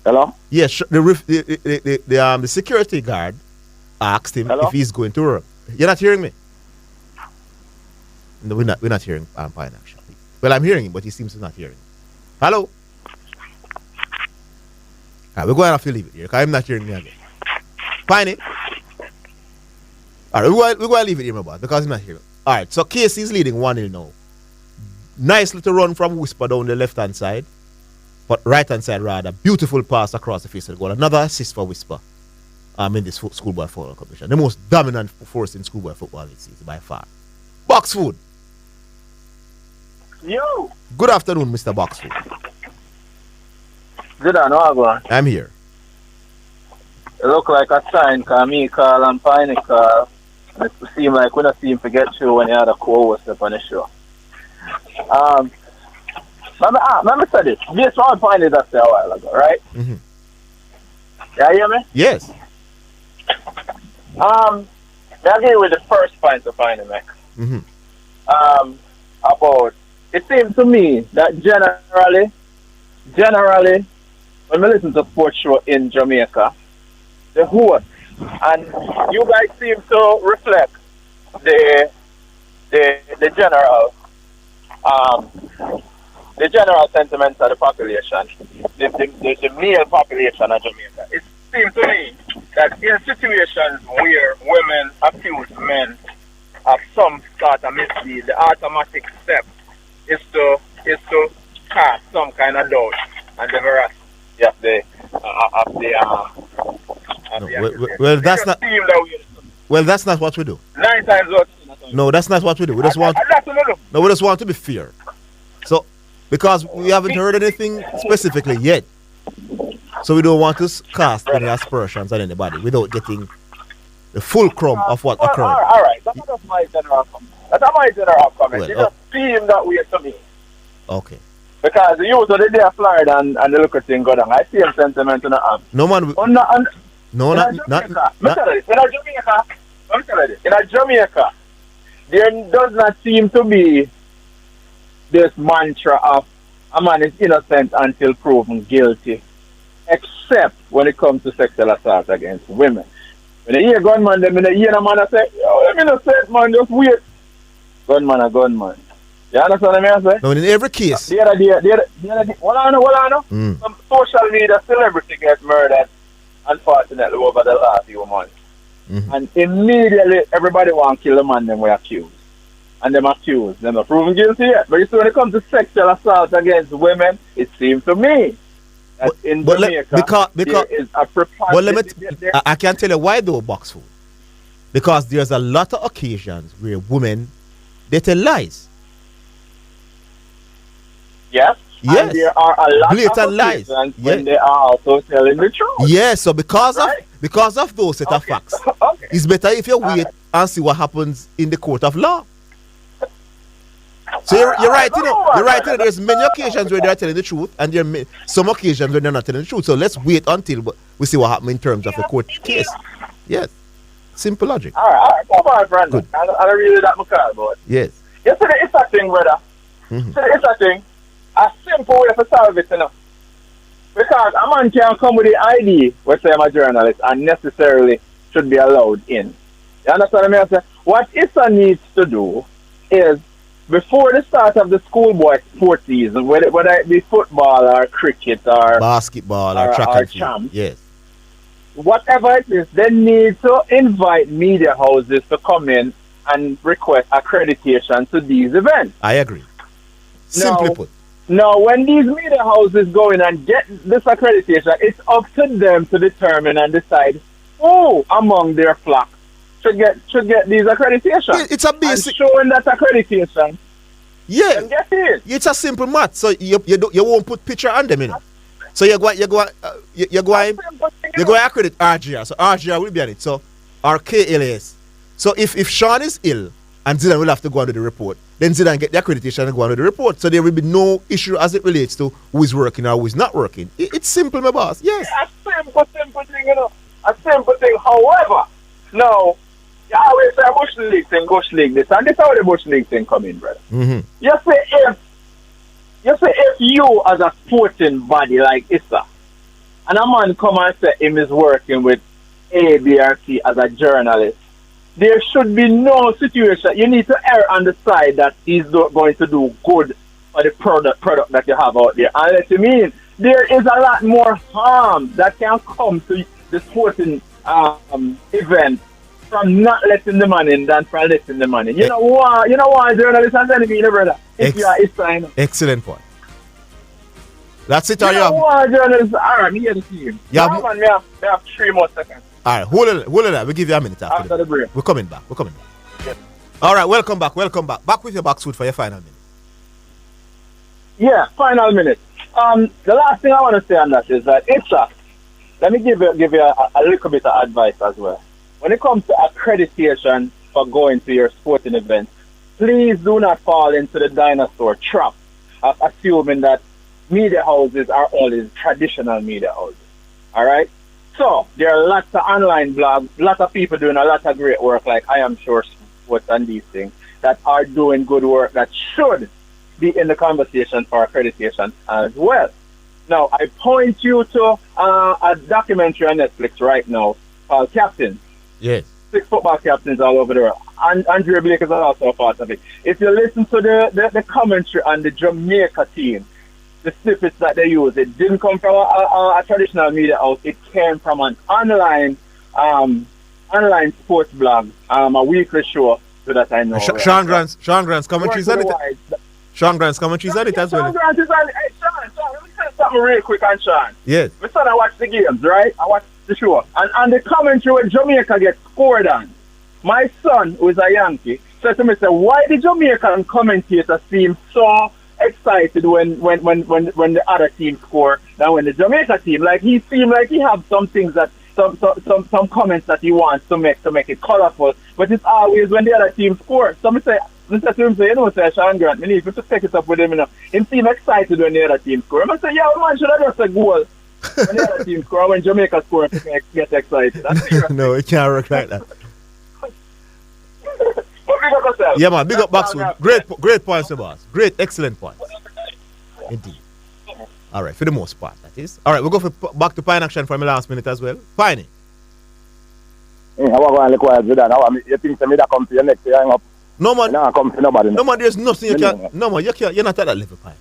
Hello? Yes, the security guard asked him if he's going to work. You're not hearing me? No, we're not hearing Pine actually. Well, I'm hearing him, but he seems to not hearing. Hello? Alright, we're going to have to leave it here because I'm not hearing me again. Piney? Alright, we're going to leave it here, my boy, because I'm not hearing. Alright, so Casey's leading 1-0 now. Nice little run from Whisper down the left-hand side. But right-hand side, rather. Beautiful pass across the face of the goal. Another assist for Whisper in this schoolboy football competition. The most dominant force in schoolboy football this season, by far. Boxfood. Yo! Good afternoon, Mr. Boxfood. Zidane, how are you? I'm here. It look like a sign, because me call and Piney call. It seem like we don't seem to get through when you had a co-host up on the show. Let me say this. This one Piney that say a while ago, right? Mm-hmm. You hear me? Yes. I agree with the first point of Piney make. Mm-hmm. About, it seems to me that generally, when we listen to sports show in Jamaica, the host, and you guys seem to reflect the general sentiments of the population, the male population of Jamaica. It seems to me that in situations where women accuse men of some sort of misdeed, the automatic step is to cast some kind of doubt on the veracity Well, that's not what we do. 9 times out. No, that's not what we do. We just want to be fair. So, because we haven't heard anything specifically yet, so we don't want to cast any aspersions on anybody without getting the full crumb of what occurred. All right, that's my general comment. Well, it just seems that way to me. Okay. Because the youth of the day of Florida and the look at thing go down. I see a sentiment in the app. No man. In Jamaica, there does not seem to be this mantra of a man is innocent until proven guilty, except when it comes to sexual assault against women. When you hear gunman, then when you hear a man say, "Yo, I'm innocent, man, just wait." Gunman a gunman. You understand what I mean? No, in every case. The other day, hold on. Some social media celebrity gets murdered, unfortunately, over the last few months. Mm-hmm. And immediately, everybody want to kill the man them we accused. And them accused. Them are proven guilty yet. But you see, when it comes to sexual assault against women, it seems to me that in Jamaica, there is a preponderance. I can't tell you why though, Boxfood. Because there's a lot of occasions where women, they tell lies. Yes. Yes. And there are a lot blatant of lies when they are also telling the truth. Yes, so because of those set of facts, it's better if you wait and see what happens in the court of law. So you're right, You're right, There's many occasions where they're telling the truth, and there are some occasions where they're not telling the truth. So let's wait until we see what happens in terms of the court case. Yes. Simple logic. All right. Come on, Brandon. I don't really that much about. Yes. Yesterday, it's a thing, brother. Mm-hmm. It's a thing. A simple way to solve it, Because a man can come with the ID, which say I'm a journalist, and necessarily should be allowed in. You understand what I mean? What ISA needs to do is before the start of the schoolboy sports season, whether it be football or cricket or basketball or track and field. champ, Yes. whatever it is, they need to invite media houses to come in and request accreditation to these events. I agree. Simply put. Now, when these media houses go in and get this accreditation, it's up to them to determine and decide who among their flock should get these accreditations. It's a basic. And showing that accreditation. Yeah. And get it. It's a simple math. So you won't put picture on them, you know. So you go accredit RGR. So RGR will be on it. So or KLAS. So if Sean is ill and Zidane will have to go on to the report, then Zidane get the accreditation and go on to the report. So there will be no issue as it relates to who is working or who is not working. It's simple, my boss. Yes. A simple thing, you know. A simple thing. However, now, you always say Bush League thing, Bush League this, and this is how the Bush League thing come in, brother. Mm-hmm. You say if you as a sporting body like Issa, and a man come and say him is working with A, B, or C as a journalist, there should be no situation. You need to err on the side that he's going to do good for the product that you have out there. Unless you mean there is a lot more harm that can come to the sporting event from not letting the money in than from letting the money. You know why journalists are telling me, brother? If you are Israel. Excellent point. That's it, you know why journalists? All right, me here to see you. Yeah, man, we have 3 more seconds. All right, hold on. We'll give you a minute after the break. We're coming back. Yes. All right, welcome back. Back with your back suit for your final minute. Yeah, final minute. The last thing I want to say on that is that let me give you a little bit of advice as well. When it comes to accreditation for going to your sporting events, please do not fall into the dinosaur trap of assuming that media houses are always traditional media houses. All right? So, there are lots of online blogs, lots of people doing a lot of great work like I Am Sure Sports and these things that are doing good work that should be in the conversation for accreditation as well. Now, I point you to a documentary on Netflix right now called Captains. Yes. 6 football captains all over the world. And Andrea Blake is also a part of it. If you listen to the commentary on the Jamaica team, the snippets that they use, it didn't come from a traditional media house. It came from an online sports blog, a weekly show, so that I know. Sean Grant's commentaries on it. Sean Grant's commentaries on it as well. Sean Grant is on it. Hey, Sean, let me tell you something real quick on Sean. Yes. My son, I watch the games, right? I watch the show. And the commentary when Jamaica gets scored on, my son, who is a Yankee, said to me, why the Jamaican commentator seem so excited when the other team score than when the Jamaica team? Like, he seemed like he have some things that some comments that he wants to make it colorful, but it's always when the other team score. So I say to him, you know, Sean Grant, we need to take it up with him, you know. He seem excited when the other team score. I say, yeah, man, should I just a goal when the other team score, when Jamaica score, get excited. No, it can't work like that. Yourself. Yeah, man, big up Baxwood. Great points, boss. Great, excellent points. Indeed. All right, for the most part, that is. All right, we'll go back to Pine Action for my last minute as well. Piney. Hey, how are you going to do that? You think to me that come to your next year? No, man. No, come to nobody. No, man, there's nothing you can. No, man, you're not at that level, Piney.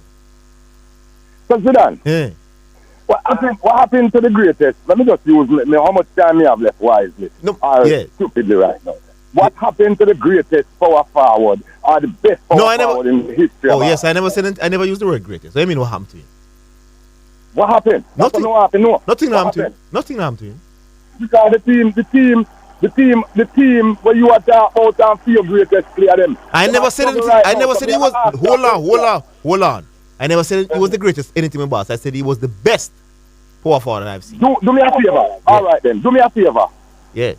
So, Zidane. Yeah. What happened to the greatest? Let me just use how much time you have left wisely. No, stupidly right now. What happened to the greatest power forward or the best power forward in history? Oh, yes, I never used the word greatest. I mean, what happened to him? What happened? Nothing. Nothing happened to him. Nothing happened to him. Because the team where you are talking about and feel greatest player them. I never said anything. I never said he was. Hold on. I never said he was the greatest anything, boss. I said he was the best power forward I've seen. Do me a favor. Yeah. All right then. Do me a favor. Yeah.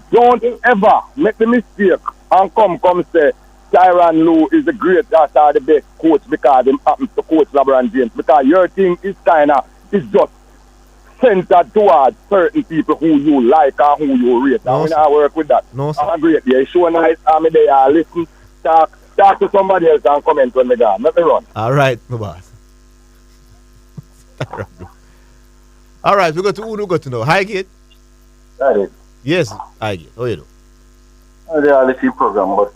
Don't ever make the mistake and come say Tyronn Lue is the greatest or the best coach because he happens to coach LeBron James. Because your thing is just centered towards certain people who you like or who you rate. No, and when I work with that, no, I'm a great day. Show nice, I'm there, listen, talk to somebody else and comment when me gone. Let me run. All right, my boss. All right, we got to know. Highgate? That is. Yes, Highgate. How you do? The reality program, but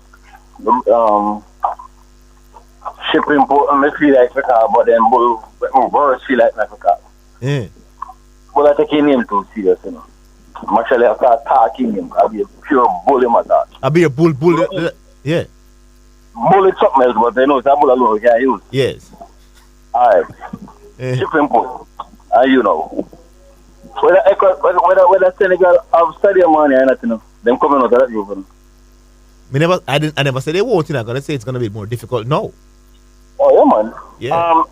shipping port and I feel like the car, but then Burris feel like the car. Yeah. But I take him too serious, you know. I'm actually I start talking him. I'll be a pure bully, my dad. I'll be a bull. Yeah. Bully something else, but they know it's a bull alone we can use. Yes. Alright. Yeah. Shipping port. You know. Whether Senegal have stadium money or nothing, them coming out of that group. I never said they won't. I'm gonna say it's gonna be more difficult now. Oh yeah, man. Yeah.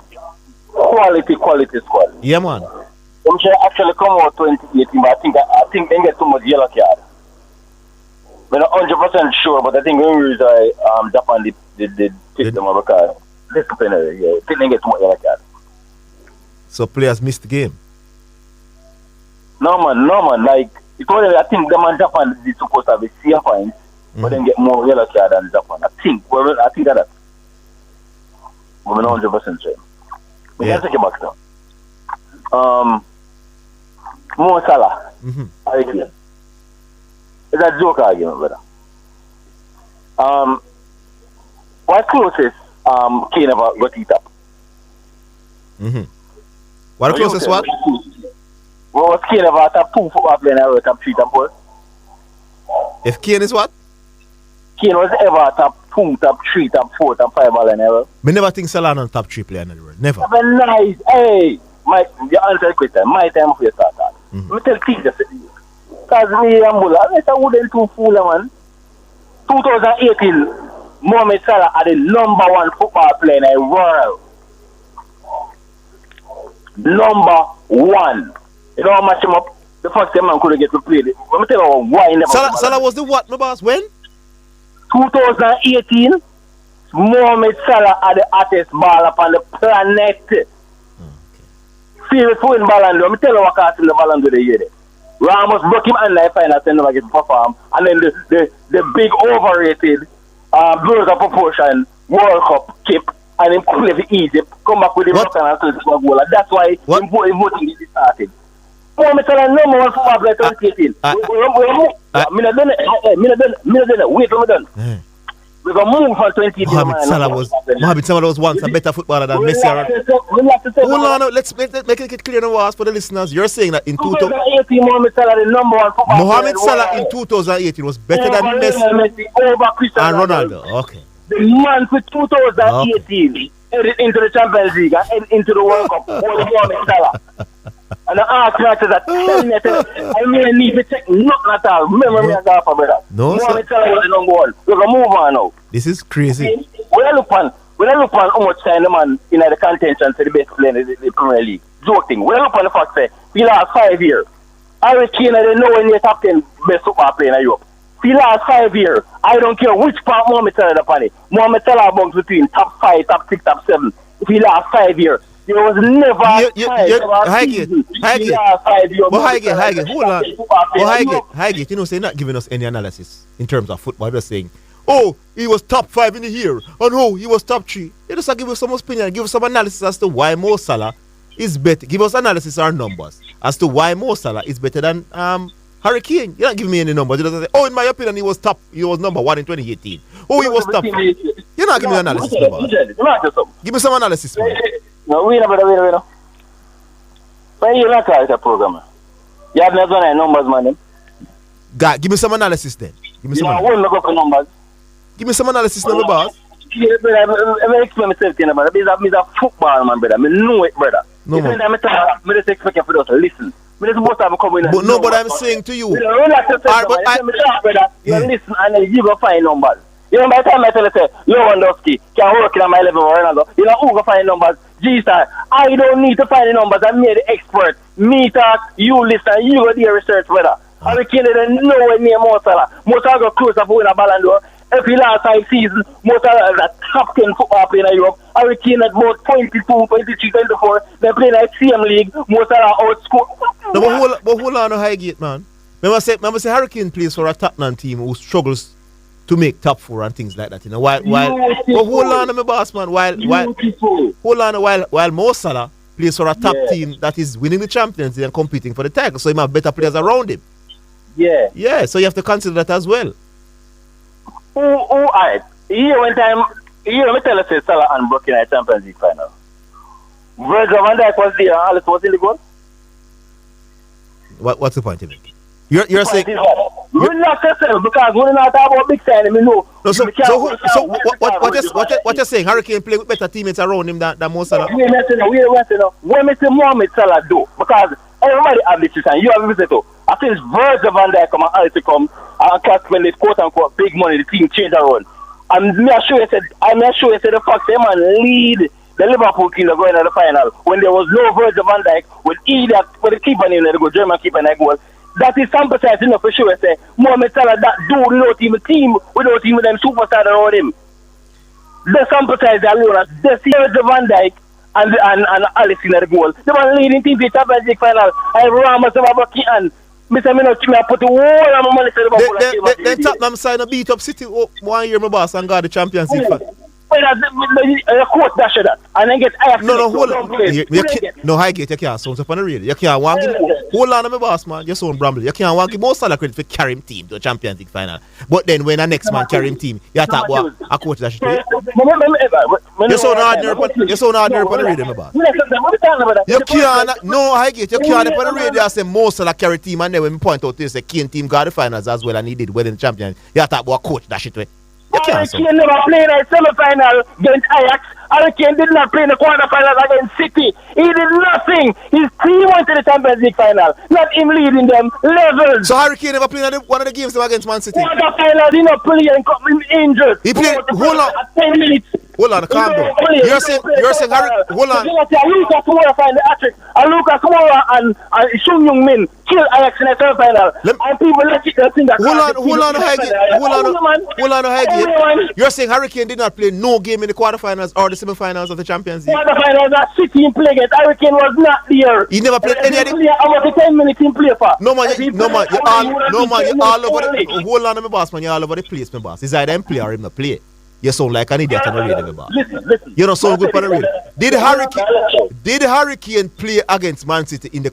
Quality squad. Yeah, man. Them should actually come out 2018, but I think they get too much yellow card. We're not 100% sure, but I think the reason Japan did pick them up because disciplinary. Yeah, I think they get too much yellow card. So players missed the game. No man. Like I think them and Japan is supposed to have the same points, but then get more yellow card than Japan. I think that. But we're not 100% sure. We can take it back now. Mo Salah. It's a joke argument, brother. What closest Kane ever got it up? What closest what? What was Kane ever top 2 football player and top 3, top 4? If Kane is what? Kane was ever top 2, top 3, top 4, top 5 all in ever. Me never think Salah on top 3 player in the world. Never. Have a nice, hey, you answer the question. My time for you start that. Me tell teachers to you. Because me and Mulla, I wouldn't too fool, man. 2018, Mohamed Salah are the number 1 football player in the world. Number 1. You know how much him up? The first time man couldn't get to play it. Let me tell you why he never. Salah was the what, my boss? When? 2018, Mohamed Salah are the hottest ball upon the planet. Serious for win Ballon d'Or. Let me tell you what cost him the Ballon d'Or the year. Ramos broke him and I final and never get to perform. And then the big overrated Blues of Proportion World Cup chip and him play for Egypt. Come back with him and still goal. And that's why him voting is started. Mohamed Salah number 1 football player 2018. Wait till we're done. We're going to move from 2018. Mohamed Salah was once a better footballer than Messi. Hold on, let's make it clear now for the listeners. You're saying that in 2018, Mohamed Salah the number 1 football player. Mohamed Salah in 2018 was better than Messi over Cristiano and Ronaldo. Okay. The man for 2018 headed into the Champions League and headed into the World Cup was Mohamed Salah. And the architect that I may need to check nothing at all. Remember me as a brother. No, Mohamed Salah was the number 1. We're going to move on now. This is crazy. When I look on how much time the man in the contention to the best player in the Premier League, joking. When I look on the fact that he last 5 years, Harry Kane, I don't know when you're top 10 best football player in Europe. He last 5 years, I don't care which part Mohamed Salah upon it. Mohamed Salah bumps between top 5, top 6, top 7. If he last 5 years, there was never Highgate, hold on. Highgate, you know, so you're not giving us any analysis in terms of football. You're just saying, oh, he was top 5 in the year, and oh, he was top 3. You just give us some opinion, give us some analysis as to why Mo Salah is better. Give us analysis or numbers as to why Mo Salah is better than Harry Kane. You're not giving me any numbers. You just say, oh, in my opinion, he was number 1 in 2018. Oh, he was top. You're not giving me analysis. Give me some analysis, man. No, wait a minute. Why you not call it a program? You have not done any numbers, man. God, give me some analysis then. Give me some numbers. Give me some analysis, no, boss. I'm explain myself to you, brother. I'm a football man, brother. I know it, brother. No, man. I'm just expect you to listen. I'm supposed to come in. But no, but I'm saying to you. Brother. You listen and then you go find numbers. You know, by the time I tell you, say, Lewandowski can work in my level or another, you know, who can find numbers? G-Star, I don't need to find the numbers. I'm the expert. Me talk, you listen, you go there research, brother. Harry Kane didn't nowhere near Mo Salah. Mo Salah got close to win a Ballon d'Or. If he last 5 seasons, Mo Salah is a top 10 football player in Europe. Harry Kane at about 22, 23, 24. They're playing at same league. Mo Salah outscored. No, but hold on, Highgate, man. Remember say Harry Kane plays for a Tottenham team who struggles to make top 4 and things like that, you know. While hold on, my boss, man. While Mo Salah plays for a top team that is winning the Champions League and competing for the title, so he have better players around him. Yeah. So you have to consider that as well. Alright. Here one time You know, me tell you, say Salah and Brooklyn at Champions League final. Virgil van Dijk was there, Alex was in the goal. What's the point of it? You're saying... Relax yourself, because we're not talking about big signing, know. No, so what you're saying? Hurricane play with better teammates around him than Mo Salah? When me see Mohamed Salah do, because everybody have this and you have visited too. I think Virgil van Dijk come and Alex come and catch when they quote unquote big money, the team change around. And I'm sure you said the fact that man lead the Liverpool team are going to the final when there was no Virgil van Dijk with the keeper name the German keeper and goal. That is sample size enough for sure. Say Mohamed Salah that dude without even team with them superstars around him. The sample size alone, the Virgil van Dijk and Alex in the goal. The man leading team to the Champions League final. I Ramos about and Mr. I put the whole of my money to Liverpool. Then Tottenham signed a beat up City 1 year, my boss, and got the Champions League final. The court dash that and then get No, hold on. No, Highgate, you can't sound up on the radio. You can't want hold on, my boss, man. You're so bramble. You can't want give more Salah credit for carrying team to the Champions League final. But then when the next man carry him team, you talk about a coach dash to you. You're so ordinary on the radio, my boss. You can't, no, Highgate, you can't on the radio say more Salah carry team, and then when we point out this, the Kane team got the finals as well and he did well in the Champions. You talk about a coach dash it way. Hurricane never played in the semi-final against Ajax. Hurricane did not play in the quarter-final against City. He did nothing. His team went to the Champions League final. Not him leading them. Levels. So Hurricane never played in one of the games against Man City? Quarter-final, he not play and come injured. He played, hold on. 10 minutes. Hold on, calm down. You're saying Hurricane, hold on. Lucas Moura find the hat-trick. And Lucas Moura and Sun Young Min kill Ajax in the semi-final. And people let it think that. Hold on, Highgate. You're saying Hurricane did not play no game in the quarterfinals or the semifinals of the Champions League? Quarterfinals that City in play against Hurricane was not there. He never played any of the... About the 10 minutes in play for. No man, you're all over the... Hold on, my boss, man, you're all over the place, my boss. It's either him play or him not play. You sound like an idiot on the radio, my boss. Listen. You don't sound good on the radio. Did Hurricane play against Man City in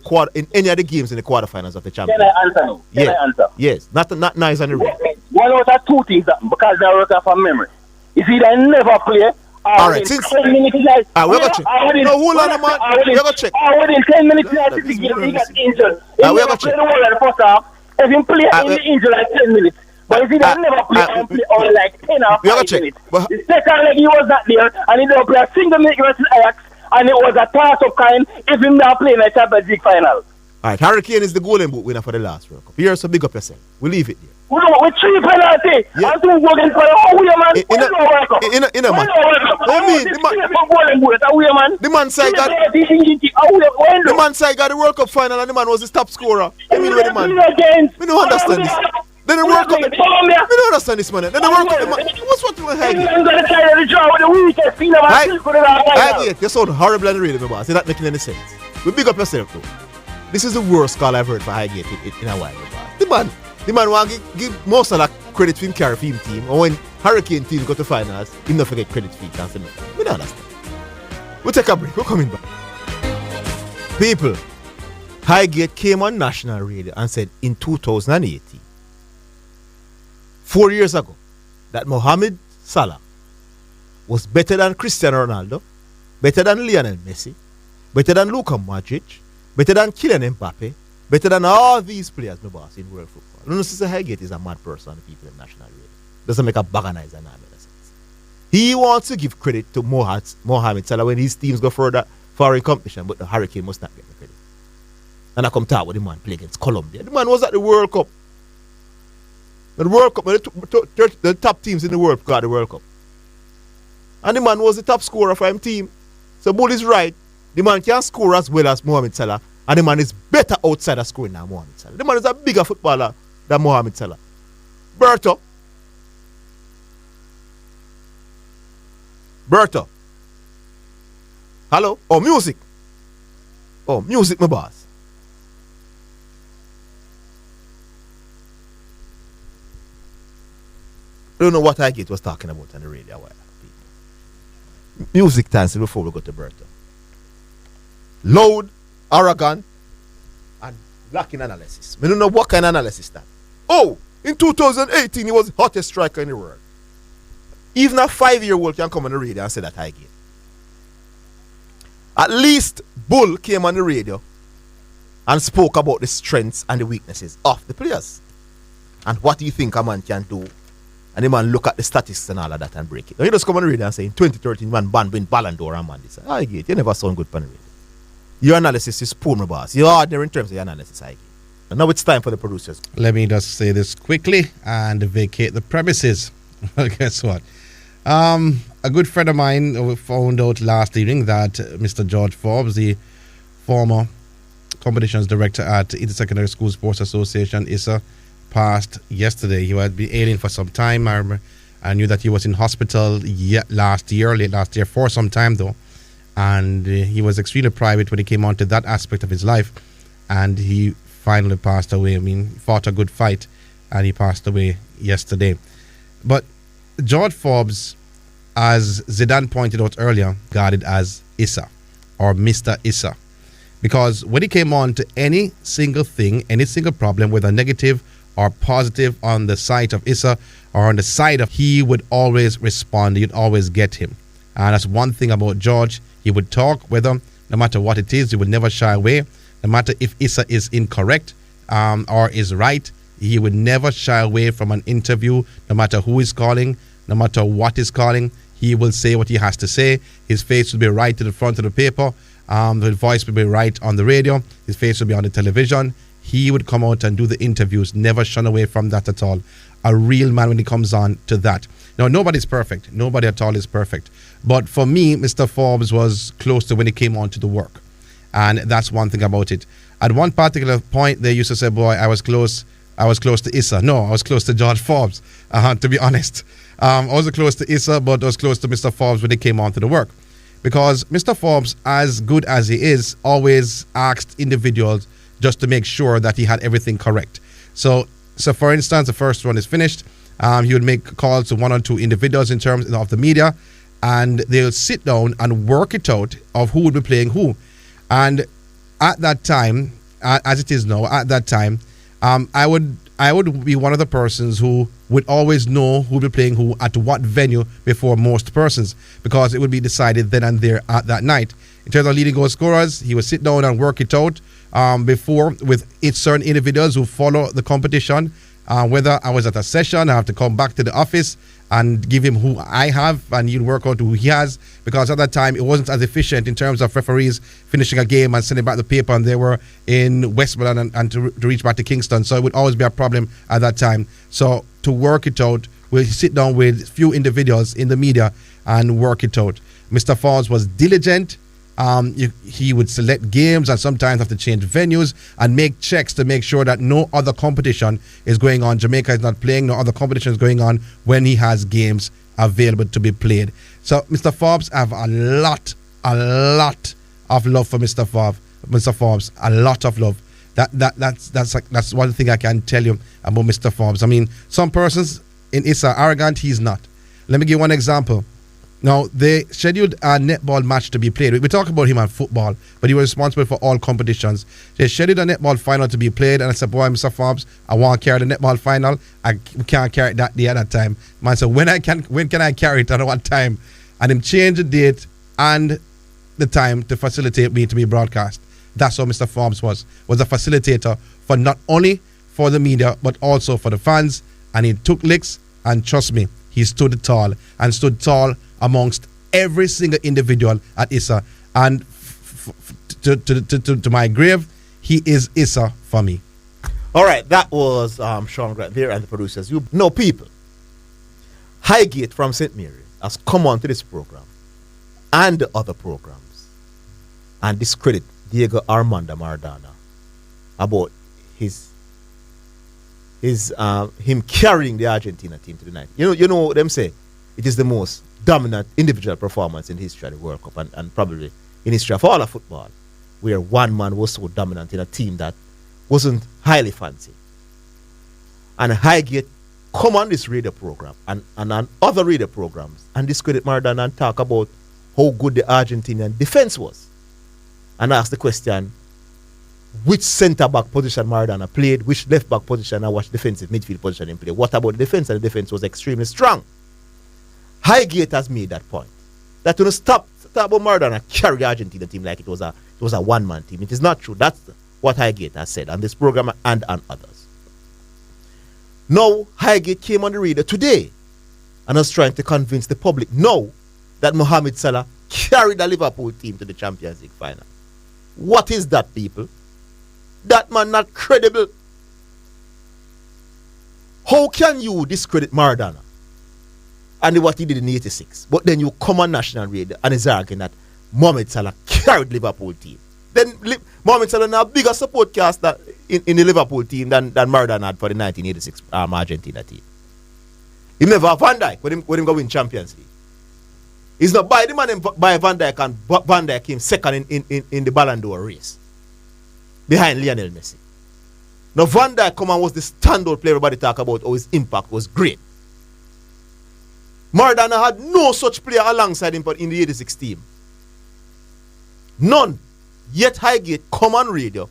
any of the games in the quarterfinals of the Champions League? Can I answer? Yes, not nice on the radio. One out of two things because they work off from memory. It's either never play. Alright, since 10 minutes like we're gonna check. No, hold on, man. We're gonna check. Within 10 minutes like City game, he got injured. We're gonna check. The first half, if he play in the injured like 10 minutes. But if he never play and play on like 10 or 5 minutes. The second leg he was not there and he don't play a single minute versus Ajax and it was a toss-up kind if he not play in the Champions League final. Alright, Hurricane is the golden boot winner for the last World Cup. Here's so big up yourself. We'll leave it there. With 3 penalty. Yeah. And 2 goals against man. In a match. I mean, the man side got the World Cup final and the man was the top scorer. I mean, where the man? We don't understand this. Then the World Cup. We don't understand this, man. Then the World Cup. What's what with Highgate? Highgate, you sound horrible and really, my boss. You're not making any sense. We big up yourself, though. This is the worst call I've heard for Highgate in a while, my boss. The man want to give most of that credit for him carry for him team. Or when Hurricane team go to finals, he not forget credit for him. We don't understand. We'll take a break. We're coming back. People, Highgate came on national radio and said in 2018, 4 years ago, that Mohamed Salah was better than Cristiano Ronaldo, better than Lionel Messi, better than Luka Modric, better than Kylian Mbappe, better than all these players, my boss, in world football. No, Sister Highgate is a mad person, the people in national radio. Doesn't make a bagganizer in sense. He wants to give credit to Mohamed Salah when his teams go further in competition, but the Hurricane must not get the credit. And I come talk with the man play against Colombia. The man was at the World Cup. The World Cup, the top teams in the world got the World Cup. And the man was the top scorer for him team. So Bull is right. The man can score as well as Mohamed Salah. And the man is better outside of scoring than Mohamed Salah. The man is a bigger footballer than Mohamed Salah. Berto. Hello? Oh, music. Oh, music, my boss. I don't know what Highgate was talking about on the radio. Music time before we go to Berto. Loud, arrogant, and lacking analysis. I don't know what kind of analysis that. Oh, in 2018 he was the hottest striker in the world. Even a 5-year-old can come on the radio and say that Highgate. At least Bull came on the radio and spoke about the strengths and the weaknesses of the players. And what do you think a man can do? And the man look at the statistics and all of that and break it. Now you just come on the radio and say, in 2013, man, win Ballon d'Or and man. This Highgate, you never sound good on the radio. Your analysis is poor, my boss. You're ordinary in terms of your analysis, Highgate. And now it's time for the producers. Let me just say this quickly and vacate the premises. Well, guess what? A good friend of mine found out last evening that Mr. George Forbes, the former competitions director at Intersecondary School Sports Association, ISA, passed yesterday. He had been ailing for some time. I knew that he was in hospital late last year for some time though. And he was extremely private when he came on to that aspect of his life. And he finally passed away. I mean, fought a good fight and he passed away yesterday. But George Forbes, as Zidane pointed out earlier, regarded as Issa or Mr. Issa. Because when he came on to any single thing, any single problem, whether negative or positive on the side of Issa or on the side of, he would always respond. You'd always get him. And that's one thing about George. He would talk with him, no matter what it is. He would never shy away. No matter if Issa is incorrect or is right, he would never shy away from an interview, no matter who is calling, no matter what is calling. He will say what he has to say. His face will be right to the front of the paper. His voice will be right on the radio. His face will be on the television. He would come out and do the interviews, never shun away from that at all. A real man when he comes on to that. Now, nobody's perfect. Nobody at all is perfect. But for me, Mr. Forbes was close to when he came on to the work. And that's one thing about it. At one particular point, they used to say, boy, I was close to Issa. No, I was close to George Forbes, to be honest. I wasn't close to Issa, but I was close to Mr. Forbes when he came on to the work. Because Mr. Forbes, as good as he is, always asked individuals just to make sure that he had everything correct. So for instance, the first one is finished. He would make calls to one or two individuals in terms of the media, and they'll sit down and work it out of who would be playing who. And at that time, as it is now, at that time, I would be one of the persons who would always know who would be playing who at what venue before most persons, because it would be decided then and there at that night. In terms of leading goal scorers, he would sit down and work it out before with certain individuals who follow the competition. Whether I was at a session, I have to come back to the office and give him who I have, and he'll work out who he has, because at that time it wasn't as efficient in terms of referees finishing a game and sending back the paper, and they were in Westmoreland and to reach back to Kingston, so it would always be a problem at that time. So to work it out, we'll sit down with few individuals in the media and work it out. Mr. Forbes was diligent. He would select games and sometimes have to change venues and make checks to make sure that no other competition is going on. Jamaica is not playing, no other competition is going on when he has games available to be played. So Mr. Forbes, I have a lot of love for Mr. Forbes, a lot of love. That's one thing I can tell you about Mr. Forbes. I mean, some persons in Issa are arrogant, he's not. Let me give one example. Now, they scheduled a netball match to be played. We talk about him on football, but he was responsible for all competitions. They scheduled a netball final to be played, and I said, boy, Mr. Forbes, I want to carry the netball final. I can't carry it that day at that time. Man said, when can I carry it and at what time? And him change the date and the time to facilitate me to be broadcast. That's what Mr. Forbes was a facilitator for not only for the media, but also for the fans. And he took licks, and trust me, he stood tall amongst every single individual at Issa, and to my grave, he is Issa for me. All right, that was Sean Grant there and the producers. You know, people, Highgate from St. Mary has come on to this program and the other programs and discredit Diego Armando Maradona about him carrying the Argentina team to the night. You know what them say? It is the most dominant individual performance in the history of the World Cup and probably in history of all of football, where one man was so dominant in a team that wasn't highly fancy. And Highgate come on this radio program and on other radio programs and discredit Maradona and talk about how good the Argentinian defense was, and ask the question, which centre-back position Maradona played, which left-back position, and what defensive midfield position he played. What about the defense? And the defense was extremely strong. Highgate has made that point. That to stop about Maradona carry the Argentina team like it was a one-man team. It is not true. That's what Highgate has said on this program and on others. Now, Highgate came on the radio today and was trying to convince the public now that Mohamed Salah carried the Liverpool team to the Champions League final. What is that, people? That man not credible. How can you discredit Maradona and what he did in 86, but then you come on national radio and is arguing that Mohamed Salah carried Liverpool team? Then Mohamed Salah now bigger support cast in the Liverpool team than Maradona had for the 1986 Argentina team. He never have Van Dijk when him go win Champions League. He's not by the man by Van Dijk, and Van Dijk came second in the Ballon d'Or race behind Lionel Messi. Now Van Dijk come and was the standout player everybody talk about how his impact was great. Maradona had no such player alongside him in the 86 team. None. Yet Highgate come on radio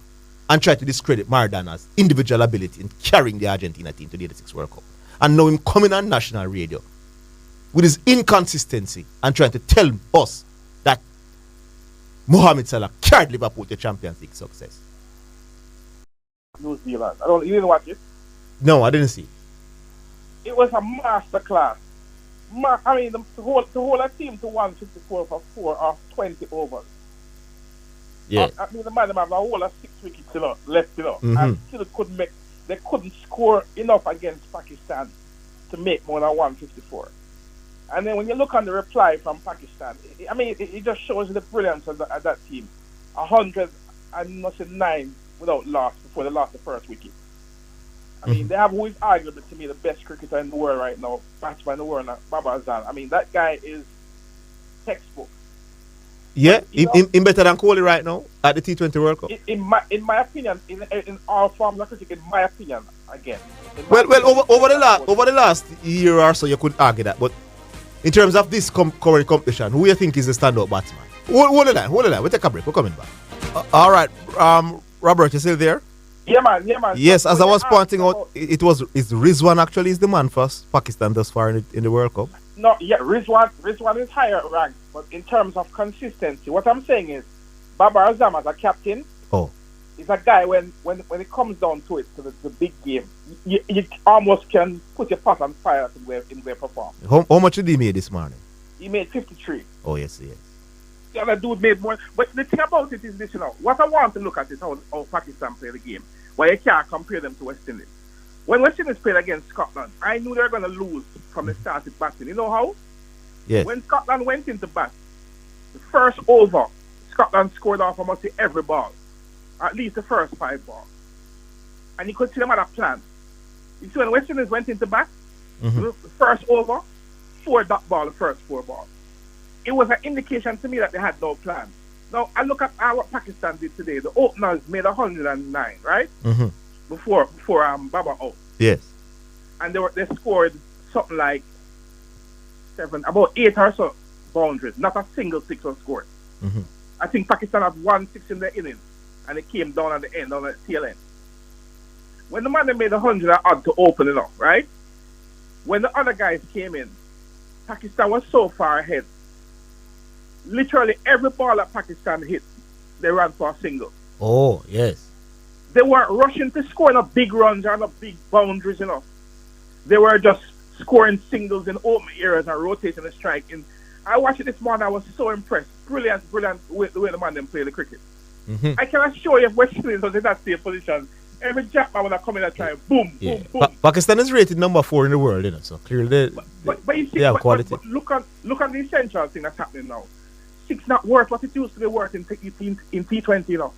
and try to discredit Maradona's individual ability in carrying the Argentina team to the 86 World Cup. And now him coming on national radio with his inconsistency and trying to tell us that Mohamed Salah carried Liverpool to Champions League success. New Zealand. You didn't watch it? No, I didn't see. It was a master class. The whole team to 154 for 4 or 20 overs. Yeah. The man have a whole of 6 wickets left, and still they couldn't score enough against Pakistan to make more than 154. And then when you look on the reply from Pakistan, it just shows the brilliance of that team. 109 without loss before they lost the first wicket. They have who is arguably to me the best cricketer in the world right now, batsman in the world, Baba Zidane. That guy is textbook. Yeah, him better than Kohli right now at the T20 World Cup. In my opinion, in all forms of cricket, in my opinion, again. Over the last year or so, you could argue that, but in terms of this current competition, who you think is the standout batsman? Hold the line. We'll take a break. We're coming back. All right, Robert, you still there? Yeah, man. Yes, as I was pointing out, it's Rizwan actually is the man for Pakistan thus far in the World Cup. No, yeah, Rizwan is higher ranked, but in terms of consistency, what I'm saying is, Babar Azam as a captain, is a guy when it comes down to it, to the big game, you almost can put your pot on fire in where perform. How much did he make this morning? He made 53. Oh yes. The other dude made more. But the thing about it is this, what I want to look at is how Pakistan play the game, where you can't compare them to West Indies. When West Indies played against Scotland, I knew they were going to lose from the start of batting. You know how? Yes. When Scotland went into bat, the first over, Scotland scored off almost every ball, at least the first 5 balls. And you could see them had a plan. You see when West Indies went into bat, the first over, 4 dot ball, the first 4 balls. It was an indication to me that they had no plan. Now, I look at what Pakistan did today. The openers made 109, right? Before Baba out. Yes. And they scored something like about 8 or so boundaries. Not a single 6 was scored. I think Pakistan had 1 6 in the innings, and it came down at the end, on the tail end. When the man they made 100 odd to open it up, right? When the other guys came in, Pakistan was so far ahead. Literally every ball that Pakistan hit, they ran for a single. Oh, yes. They weren't rushing to score no big runs or no big boundaries, They were just scoring singles in open areas and rotating the strike. And I watched it this morning. I was so impressed. Brilliant with the way the man them play the cricket. I can assure you, if West Indies was in that same position, every jackman would have come in and try boom. Pakistan is rated number 4 in the world, So clearly but you see, they have quality. But look at the essential thing that's happening now. 6 not worth what it used to be worth in T20,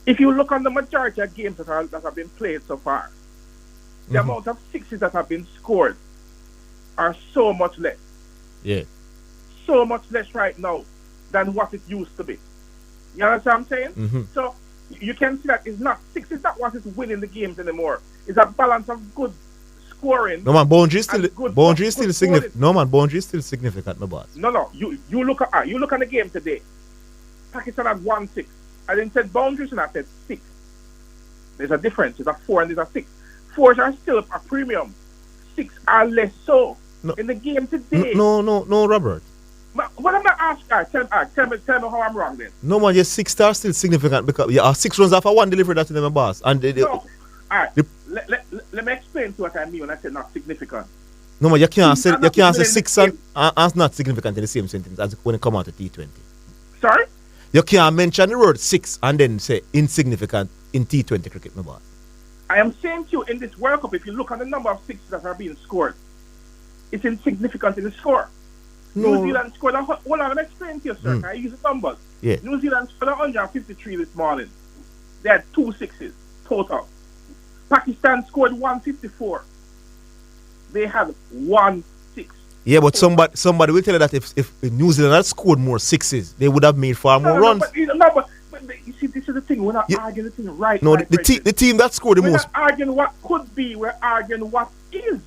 If you look on the majority of games that have been played so far, the amount of 6s that have been scored are so much less. Yeah. So much less right now than what it used to be. You understand what I'm saying? So you can see that 6 is not what is winning the games anymore. It's a balance of good scoring. No man, boundary is still significant. No man, boundary is still significant, my boss. No. You look at the game today. Pakistan had 1 6. I didn't say boundaries and I said 6. There's a difference. There's a 4 and there's a 6. 4s are still a premium. 6 are less so. in the game today. No, Robert. What am I asking? Tell me how I'm wrong then. No man, your 6 stars still significant because 6 runs after 1 delivery that's in my boss. And alright. Let me explain to what I mean when I say not significant. No man, you can't say 6 and not significant in the same sentence as when it come out to T20. Sorry? You can't mention the word 6 and then say insignificant in T20 cricket, my boss. I am saying to you in this World Cup, if you look at the number of 6s that are being scored, it's insignificant in the score. No. New Zealand scored, hold on, let me explain to you, sir. I use the numbers. Yeah. New Zealand scored 153 this morning. They had 2 6s total. Pakistan scored 154. They had 1 6. Yeah, but somebody will tell you that if New Zealand had scored more 6s, they would have made far more runs. But you see, this is the thing. We're not arguing the thing right. No, the team that scored the most. We're not arguing what could be. We're arguing what is.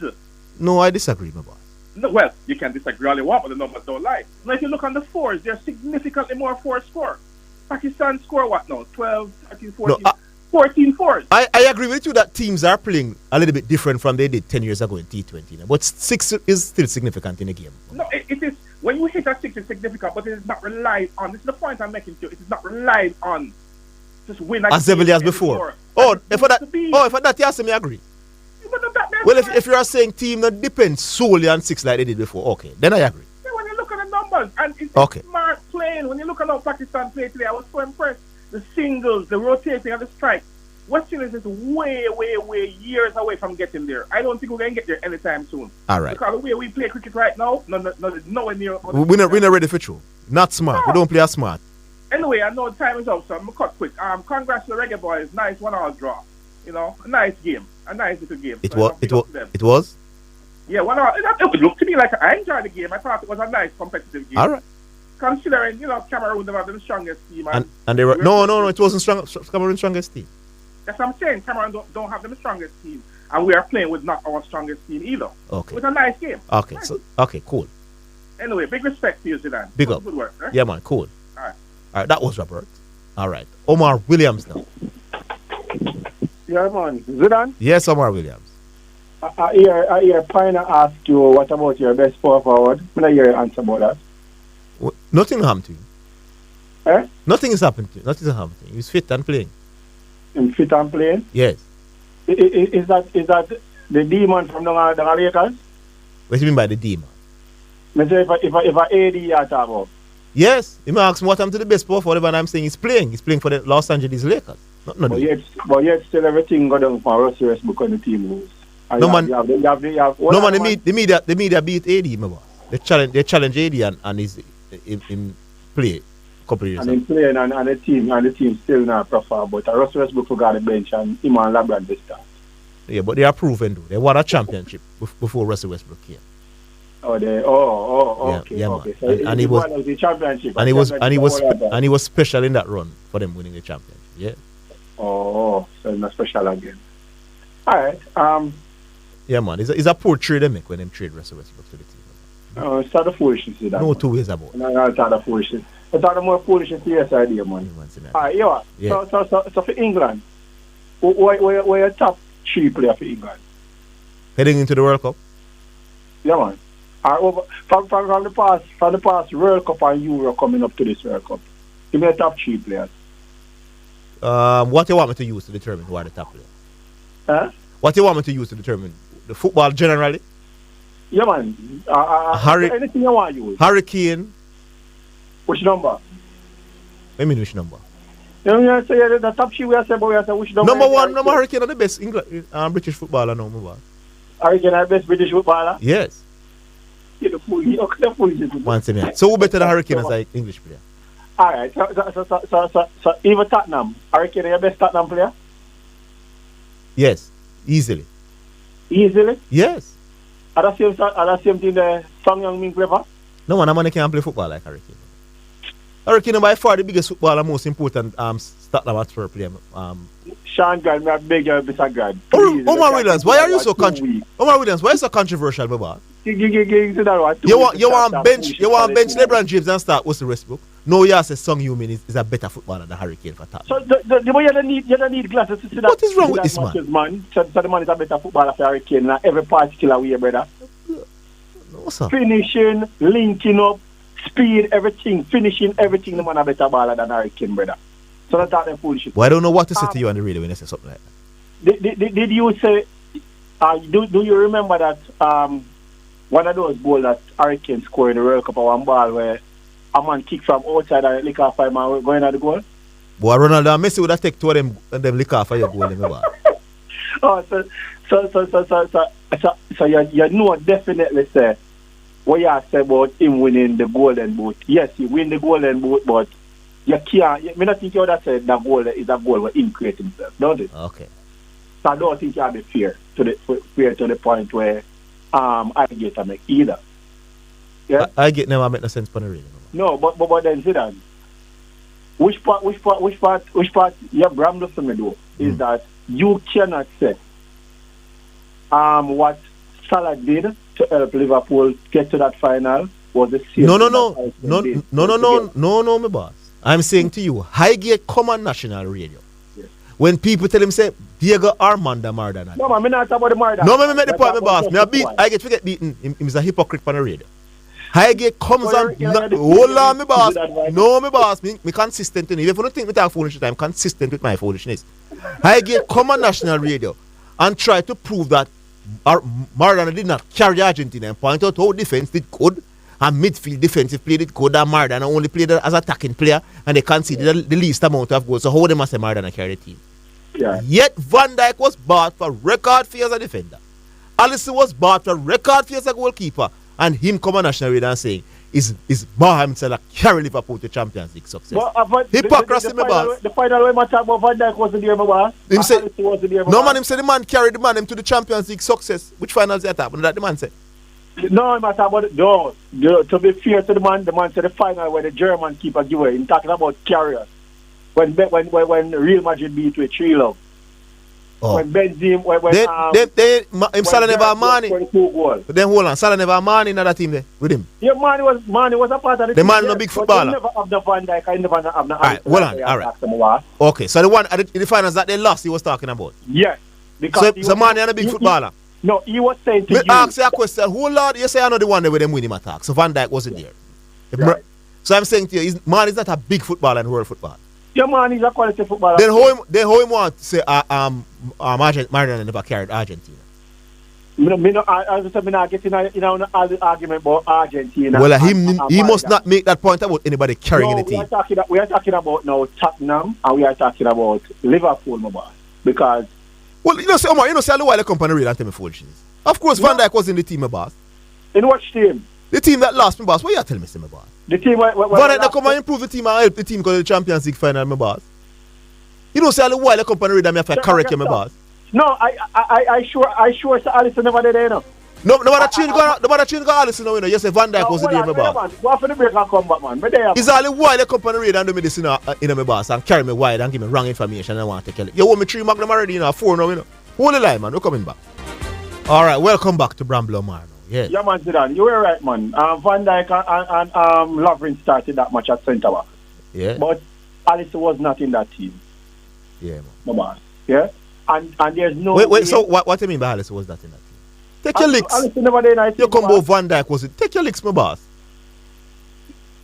No, I disagree, my boss. No, well, you can disagree all you want, but the numbers don't lie. Now, if you look on the 4s, there's significantly more 4 score. Pakistan score what now? 12, 13, 14, 14 4s. I agree with you that teams are playing a little bit different from they did 10 years ago in T20. But 6 is still significant in a game. No, it is. When you hit a 6, it's significant, but it is not relied on. This is the point I'm making to you. It is not relied on just win as heavily as before. If for that, yes, I agree. Well, if you are saying team that depends solely on 6 like they did before, okay, then I agree. Yeah, when you look at the numbers, and it's smart playing. When you look at how Pakistan played today, I was so impressed. The singles, the rotating, and the strike. West Indies is way years away from getting there. I don't think we're going to get there anytime soon. All right. Because the way we play cricket right now, nowhere near. We're not ready for true. Not smart. We don't play as smart. Anyway, I know time is up, so I'm going to cut quick. Congrats to the Reggae Boys. Nice 1-hour draw. You know, a nice game. A nice little game. It was? Yeah, 1 hour. It looked to me like I enjoyed the game. I thought it was a nice competitive game. All right. Considering, Cameroon, they have the strongest team. And they were... No, it wasn't Cameroon's strongest team. That's what I'm saying. Cameroon don't have the strongest team. And we are playing with not our strongest team either. Okay. It was a nice game. Okay, nice. Cool. Anyway, big respect to you, Zidane. Big up. Good work, right? Yeah, man, cool. All right, that was Robert. All right. Omar Williams now. Yeah, man. Zidane? Yes, Omar Williams. I hear Pine ask you what about your best power forward. I hear your answer about that. Nothing happened to him. Eh? Nothing is happening to him. Nothing is happening to him. He's fit and playing. He's fit and playing? Yes. Is that the demon from the Lakers? What do you mean by the demon? I say if I AD you talk about. Yes. You may ask me what happened to the best power forward, and I'm saying he's playing. He's playing for the Los Angeles Lakers. But yet still everything go down for Russell Westbrook on the team lose. No man, the media beat AD, my boss. They challenge AD and he's in play a couple of years ago. And in playing and the team still not perform, but Russell Westbrook forgot the bench and him and LeBron they start. Yeah, but they are proven though. They won a championship before Russell Westbrook came. Okay. Yeah, okay. Man. So and he was the championship. And he was special in that run for them winning the championship. Yeah. So it's not special again. Alright. Yeah, man. It's a poor trade they make when they trade Russell Westbrook to the team. No, it's not the foolishness. No two ways about it. No, it's not the foolishness. It's not the more foolishness to your idea, man. Alright, yeah. So for England, where your top 3 players for England? Heading into the World Cup? Yeah, man. From the past World Cup and Euro coming up to this World Cup, give me the top 3 players. What do you want me to use to determine who are the top players? Huh? What do you want me to use to determine the football generally? Yeah, man. Anything you want to use. Harry Kane. Which number? What do you mean which number? You know, say the top 3 we have said, but we have said which number? Number 1, Harry Kane are the best British footballer now, move on. Harry Kane are the best British footballer? Yes. The fool. So who better than Harry Kane as an English player? Alright, so even Tottenham, Harry Kane your best Tottenham player? Yes, easily. Easily? Yes. Are the same thing the Song Young Min play for? No, man can't play football like Harry Kane. Harry Kane by far the biggest footballer, most important Tottenham Hotspur player. Sean God, I beg you, Mr. God. Omar Williams, why are you so controversial? Omar Williams, why are you so controversial, Baba? You want bench LeBron James and start Russell Westbrook? No, you say Song Heung-min is a better footballer than Harry Kane for Tottenham. So you don't need glasses to see that. What is wrong with this man? So the man is a better footballer for Harry Kane in every particular way, brother. finishing, linking up, speed, everything, finishing, everything. The man a better baller than Hurricane, brother. So that's not them foolish. Well, I don't know what to say to you on the radio when you say something like that. Did you say? Do you remember that one of those goals that Hurricane scored in the World Cup of one ball where a man kicked from outside and lick off 5 man going at the goal? Boy, Ronaldo and Messi would have taken 2 of them lick off for your goal in the ball. Oh, so you know definitely say what you say about him winning the Golden Boot. Yes, he win the Golden Boot, but you can't. Me not think you would have said that goal is a goal where he create himself, don't it? Okay. So I don't think you have the fear to the point where Highgate make either. Yeah. Highgate never make no sense for the radio. No, but then Zidane. Which part your Bram does to me do is that you cannot say what Salah did to help Liverpool get to that final was the same. No, my boss. I'm saying to you, Highgate come on national radio. Yes. When people tell him say Diego Armando Maradona. No, man, me not talk about the Maradona. No, me make the point, my boss. Me a beat Highgate forget beaten. He's a hypocrite on the radio. Highgate comes on. Hold on, my boss. No, my boss. Me consistent in it. If you don't think me talk foolishness, I'm consistent with my foolishness. Highgate come on national radio and try to prove that Maradona did not carry Argentina and point out how defense did good and midfield defensive play did good and Maradona only played as attacking player and they conceded the least amount of goals. So how they must say Maradona carry the team? Yeah. Yet Van Dijk was bought for record fee as a defender. Alisson was bought for record fee as a goalkeeper. And him come on national radio and saying is Bar himself carry Liverpool to Champions League success. Hypocrisy, my boss. The final way much about Van Dijk wasn't there, my boss. Him said, no man, him said the man carried the man him to the Champions League success. Which finals they talk about? That the man said. No, I'm talking about no. To be fair to the man said the final where the German keeper give away. He's talking about carriers. When Real Madrid beat with 3-0. Oh. When Benzema, when Salah never have money. Then hold on, Salah never have money in that team there with him. Yeah, money was a part of the team. The man no big footballer. Never have the Van Dijk, I never have the Alright, hold on, alright. Okay, so the one in the finals that they lost, he was talking about. Yes. So man is a big footballer. No, he was saying to you. Ask you a question. Who Lord, you say I know the one that with them win him attack. So Van Dijk wasn't there. Right. So I'm saying to you, man is not a big footballer in world football. Your man is a quality footballer. Then how him want to say Maradona never carried Argentina? As I said, I'm not getting in an argument about Argentina. Well, he must not make that point about anybody carrying the team. We are talking about now Tottenham and we are talking about Liverpool, my boss. Because well, Omar, say the while company real and tell me foolishness. Of course, Van Dijk was in the team, my boss. In which team? The team that lost, my boss. What you telling me, my boss? The team where Van Dijk come and improve the team and help the team go to the Champions League final, my boss. You don't say the while company read and me have to correct you, my boss. No, I sure Alisson never did there, no. No matter change go Alisson now, you know. You say Van Dijk was there, my boss. Go for the break and come back, man. It's all the while the company read and do me this in my boss and carry me wide and give me wrong information and I want to tell you. You want me 3 Magnum already, 4 now, you know. Hold the line, man. We're coming back. All right, welcome back to Bramble Omar. Yes. Yeah, man, Zidane, you were right, man. Van Dijk and Lovren started that match at centre back. Yeah. But Alisson was not in that team. Yeah, man. No, man. Yeah. And there's no. Wait. So what do you mean by Alisson was not in that team? Take your licks. Alisson never did that. You come about Van Dijk was it? Take your licks, my boss.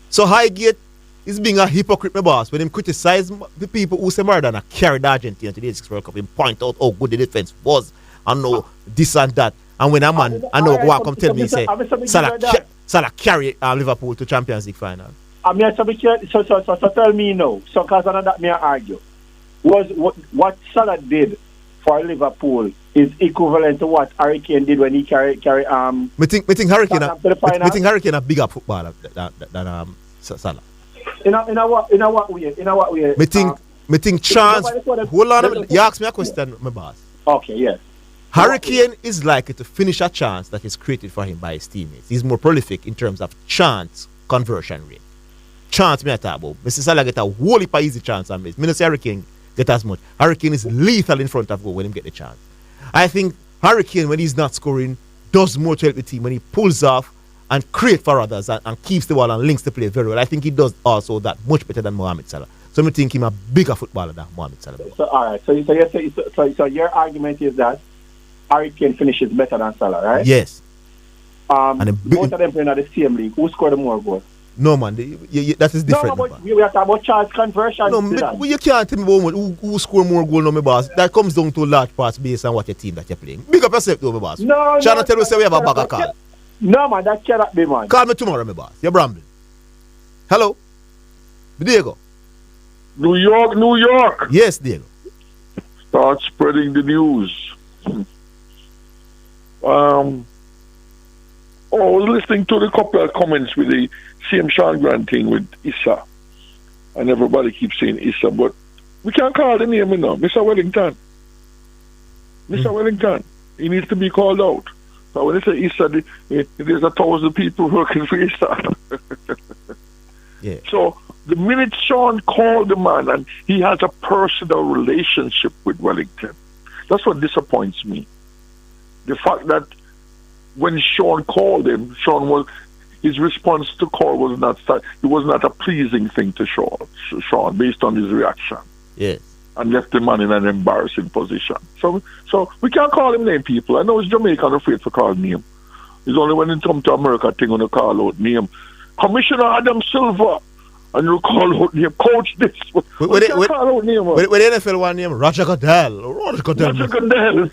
So Highgate is being a hypocrite, my boss, when him criticize the people who say Maradona carried Argentina to the 86 World Cup. Him point out how good the defense was and know this and that. And when a man, I know go come tell me, say, Salah carry Liverpool to Champions League final. So tell me now, so because of that, me argue. What Salah did for Liverpool is equivalent to what Hurricane did when he carry Me think Hurricane a bigger footballer than Salah. In a what way? Me think chance. Hold on, you ask me a question, my boss. Okay, yes. Hurricane is likely to finish a chance that is created for him by his teammates. He's more prolific in terms of chance conversion rate. Chance me a talk about. Mr. Salah get a whole heap of easy chance on this. Me no say Hurricane get as much. Hurricane is lethal in front of goal when him get the chance. I think Hurricane, when he's not scoring, does more to help the team when he pulls off and create for others and keeps the ball and links the play very well. I think he does also that much better than Mohamed Salah. So I think him a bigger footballer than Mohamed Salah. So all right. So your argument is that Hurricane finishes better than Salah, right? Yes. both of them playing at the same league. Who scored the more goals? No, man. That is different. No, but we are talking about chance conversion. No, you can't tell me about who score more goals, no, my boss. That comes down to a large part based on what your team that you're playing. Big up yourself, though, my boss. No, Shall I tell you, say we have a bag of call? No, man, that cannot be, man. Call me tomorrow, my boss. You're brambling. Hello? Diego? New York. Yes, Diego. Start spreading the news. I was listening to the couple of comments with the same Sean Grant thing with Issa. And everybody keeps saying Issa, but we can't call the name now. Mr. Wellington. Mr. Wellington. He needs to be called out. So when they say Issa, there's 1,000 people working for Issa. Yeah. So the minute Sean called the man and he has a personal relationship with Wellington, that's what disappoints me. The fact that when Sean called him, his response to call was not a pleasing thing to Sean based on his reaction. Yes. And left the man in an embarrassing position. So we can't call him name, people. I know it's Jamaican afraid to call name. It's only when it comes to America thing on the call out name. Commissioner Adam Silver, and you call out name, coach this. We can't call out name. With the NFL one name, Roger Goodell. Roger Goodell.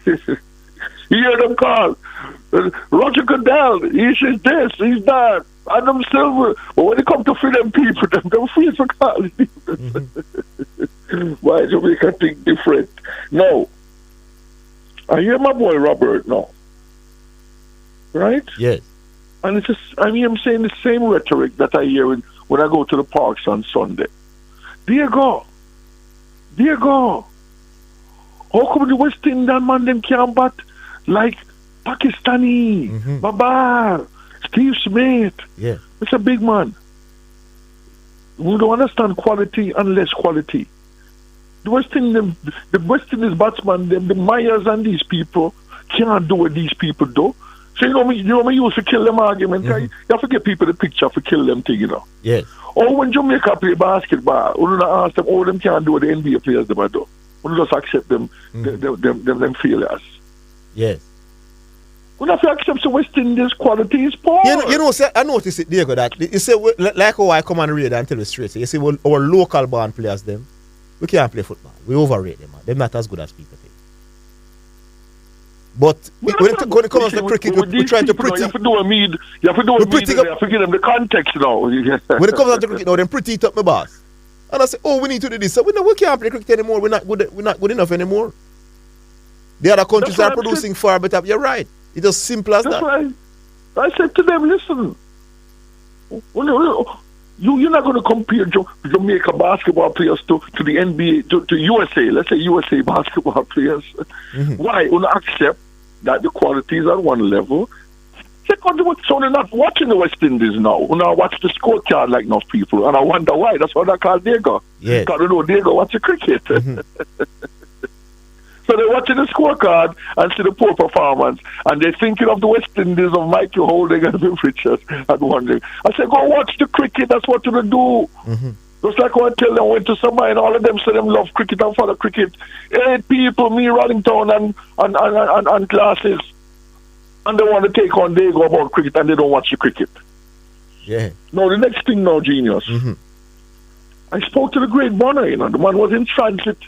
You hear them call. Roger Goodell, he says this, he's that. Adam Silver. But when it comes to free them people, them free to call him. Why Jamaica think different? No. I hear my boy Robert now. Right? Yes. And it's just, I hear him saying the same rhetoric that I hear when I go to the parks on Sunday. Diego. How come the West Indian man them can't bat like Pakistani, Babar, Steve Smith? Yeah. It's a big man. We don't understand quality unless quality. The West Indies batsmen, the Myers and these people can't do what these people do. So me used to kill them argument. You have to give people the picture for kill them thing, Yes. Or when Jamaica play basketball, we don't ask them, them can't do what the NBA players do. We just accept them failures. Yes. We have to accept the West Indies quality is poor. I noticed it, Diego, that you say, like how I come on radio and tell you straight, you say, well, our local born players, them, we can't play football. We overrate them, man. They're not as good as people think. But when it comes to cricket, we try to pretty. You have to do a media. You have to give them the context now. When it comes to cricket, now, them pretty it up, my boss. And I say, we need to do this. So we can't play cricket anymore. We're not good enough anymore. The other countries are producing far better. You're right. It's as simple as that. Right. I said to them, listen, you're not going to compare Jamaica basketball players to the NBA, to USA. Let's say USA basketball players. Why? You don't accept that the quality is at one level. Second, so they're not watching the West Indies now. You now watch the scorecard like enough people, and I wonder why. That's what I call Diego. Yes. Because Diego watch the cricket. So they're watching the scorecard and see the poor performance, and they're thinking of the West Indies of Mikey Holding and Bill Richards and wondering. I said, go watch the cricket. That's what you're do. Just like when I tell them, I went to somebody and all of them say them love cricket and follow cricket. 8 people, me, Rollington and classes, and they want to take on Diego about cricket and they don't watch the cricket. Yeah. Now, the next thing now, genius. I spoke to the great Bonner, the man was in transit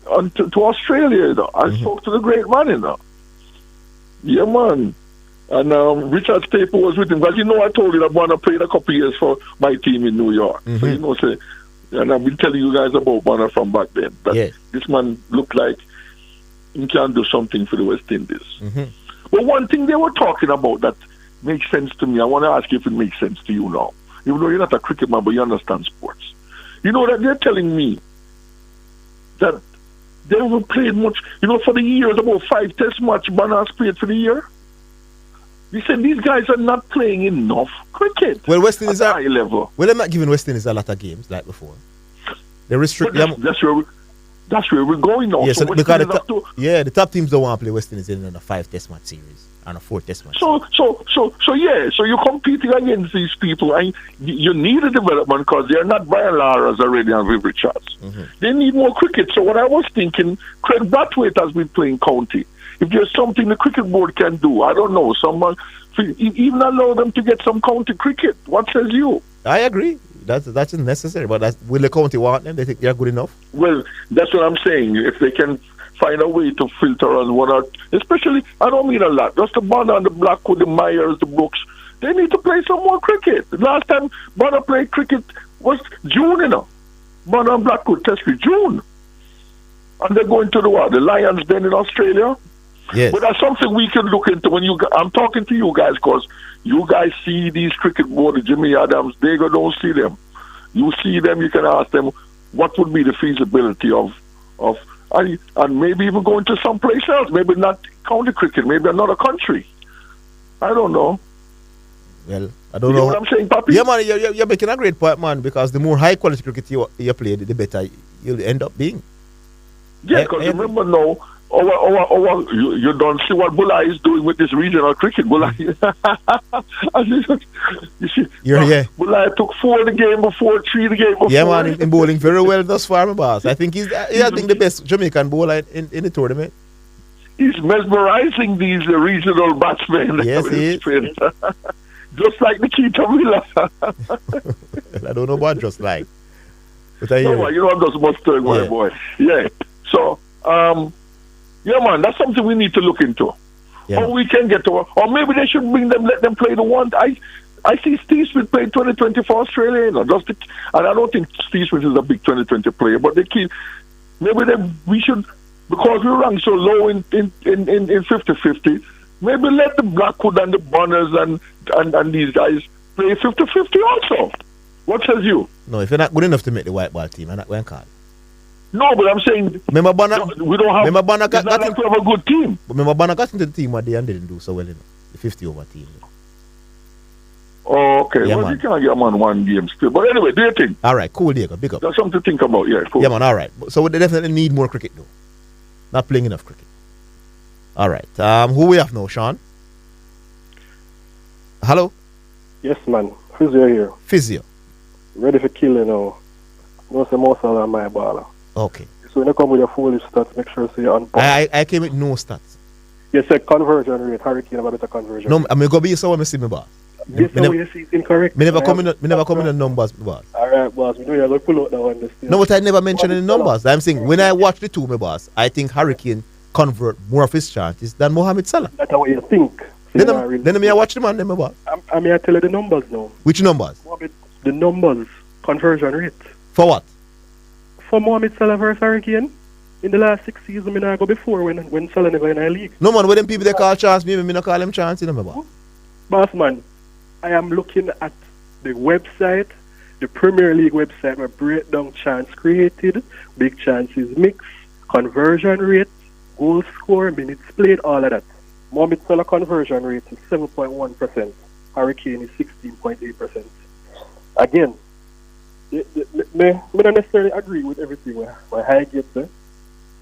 to Australia, I spoke to the great man, Yeah, man. And Richard Staple was with him, because I told you that Bonner played a couple years for my team in New York. So, and I've been telling you guys about Bonner from back then. That this man looked like he can do something for the West Indies. But one thing they were talking about that makes sense to me, I want to ask you if it makes sense to you now. Even though you're not a cricket man, but you understand sports. You know that they're telling me that they haven't played much, for the years, about 5 test match Bonner has played for the year. They said these guys are not playing enough cricket. Well, West Indies at high level. Well, they're not giving West Indies a lot of games like before. They restrict them. That's where we're going now. Yeah, so because the top teams don't want to play West Indies in a 5 test match series and a 4 test match. So you're competing against these people, and you need a development because they're not Brian Lara's already and Viv Richards. They need more cricket. So what I was thinking, Craig Brathwaite has been playing county. If there's something the cricket board can do, I don't know, someone Even allow them to get some county cricket. What says you? I agree. That's necessary. But will the county want them? They think they're good enough? Well, that's what I'm saying. If they can find a way to filter on one or, especially, I don't mean a lot. Just the Bonner and the Blackwood, the Myers, the Brooks. They need to play some more cricket. The last time Bonner played cricket was June, you know. Bonner and Blackwood test with June. And they're going to the what? The Lions then in Australia? Yes. But that's something we can look into when I'm talking to you guys because you guys see these cricket board, Jimmy Adams, they don't see them. You see them, you can ask them what would be the feasibility of and maybe even going to someplace else, maybe not county cricket, maybe another country. I don't know. Well, I don't know what I'm saying, Papi? Yeah, man, you're making a great point, man, because the more high quality cricket you play, the better you'll end up being. Yeah, because remember now, you don't see what Bulai is doing with this regional cricket. Bulai, you see, Bulai took 4 the game before, 3 the game before. Yeah, man, in bowling very well thus far, my boss. I think he's the best Jamaican bowler in the tournament. He's mesmerizing these regional batsmen. Yes, he is. Just like Nikita Miller. I don't know about just like. But I hear you know, I'm just mustard, my boy. Yeah. So, yeah, man, that's something we need to look into. Yeah. How we can get to, or maybe they should let them play the one. I see Steve Smith playing 2020 for Australia, you know, and I don't think Steve Smith is a big 2020 player, but we should, because we rank so low in 50-50, maybe let the Blackwood and the Bonners and these guys play 50-50 also. What says you? No, if you're not good enough to make the white ball team, I'm not going to call. No, but I'm saying remember Bonner, we don't have. Remember Bonner got to have a good team. But remember Bonner got into the team one day and didn't do so well, you know, the 50 over team. You know. Oh, okay. Yeah, well, man. you can't get a man one game still. But anyway, do you think? All right, cool, Diego. Big up. That's something to think about. Yeah, cool. Yeah, man. All right. So they definitely need more cricket, though. Not playing enough cricket. All right. Who we have now, Sean? Hello. Yes, man. Physio here. Physio. Ready for kill, you know. No say most of my baller. Okay. So when you come with your foolish stats, make sure you're on point. I came with no stats. You said conversion rate. Hurricane have a better conversion no, rate. I'm going to be so when I see me, boss. Yes, you see it's incorrect. Me never come in the numbers, boss. Alright, boss. We know you're going to pull out that one. No, but I never mentioned any numbers. I'm saying when I watch the two, my boss, I think Hurricane convert more of his chances than Mohamed Salah. That's what you think. Then I watch the man, my boss. I mean, I tell you the numbers now. Which numbers? The numbers. Conversion rate. For what? For Mohamed Salah versus Hurricane. In the last 6 seasons, I go before when Salah never in a league. No, man, when them people they call chance, me not call them chance, you know, my boss. Boss, man, I am looking at the website, the Premier League website, where breakdown chance created, big chances mix, conversion rate, goal score, minutes played, all of that. Mohamed Salah conversion rate is 7.1%. Hurricane is 16.8%. Again, me don't necessarily agree with everything where Highgate said.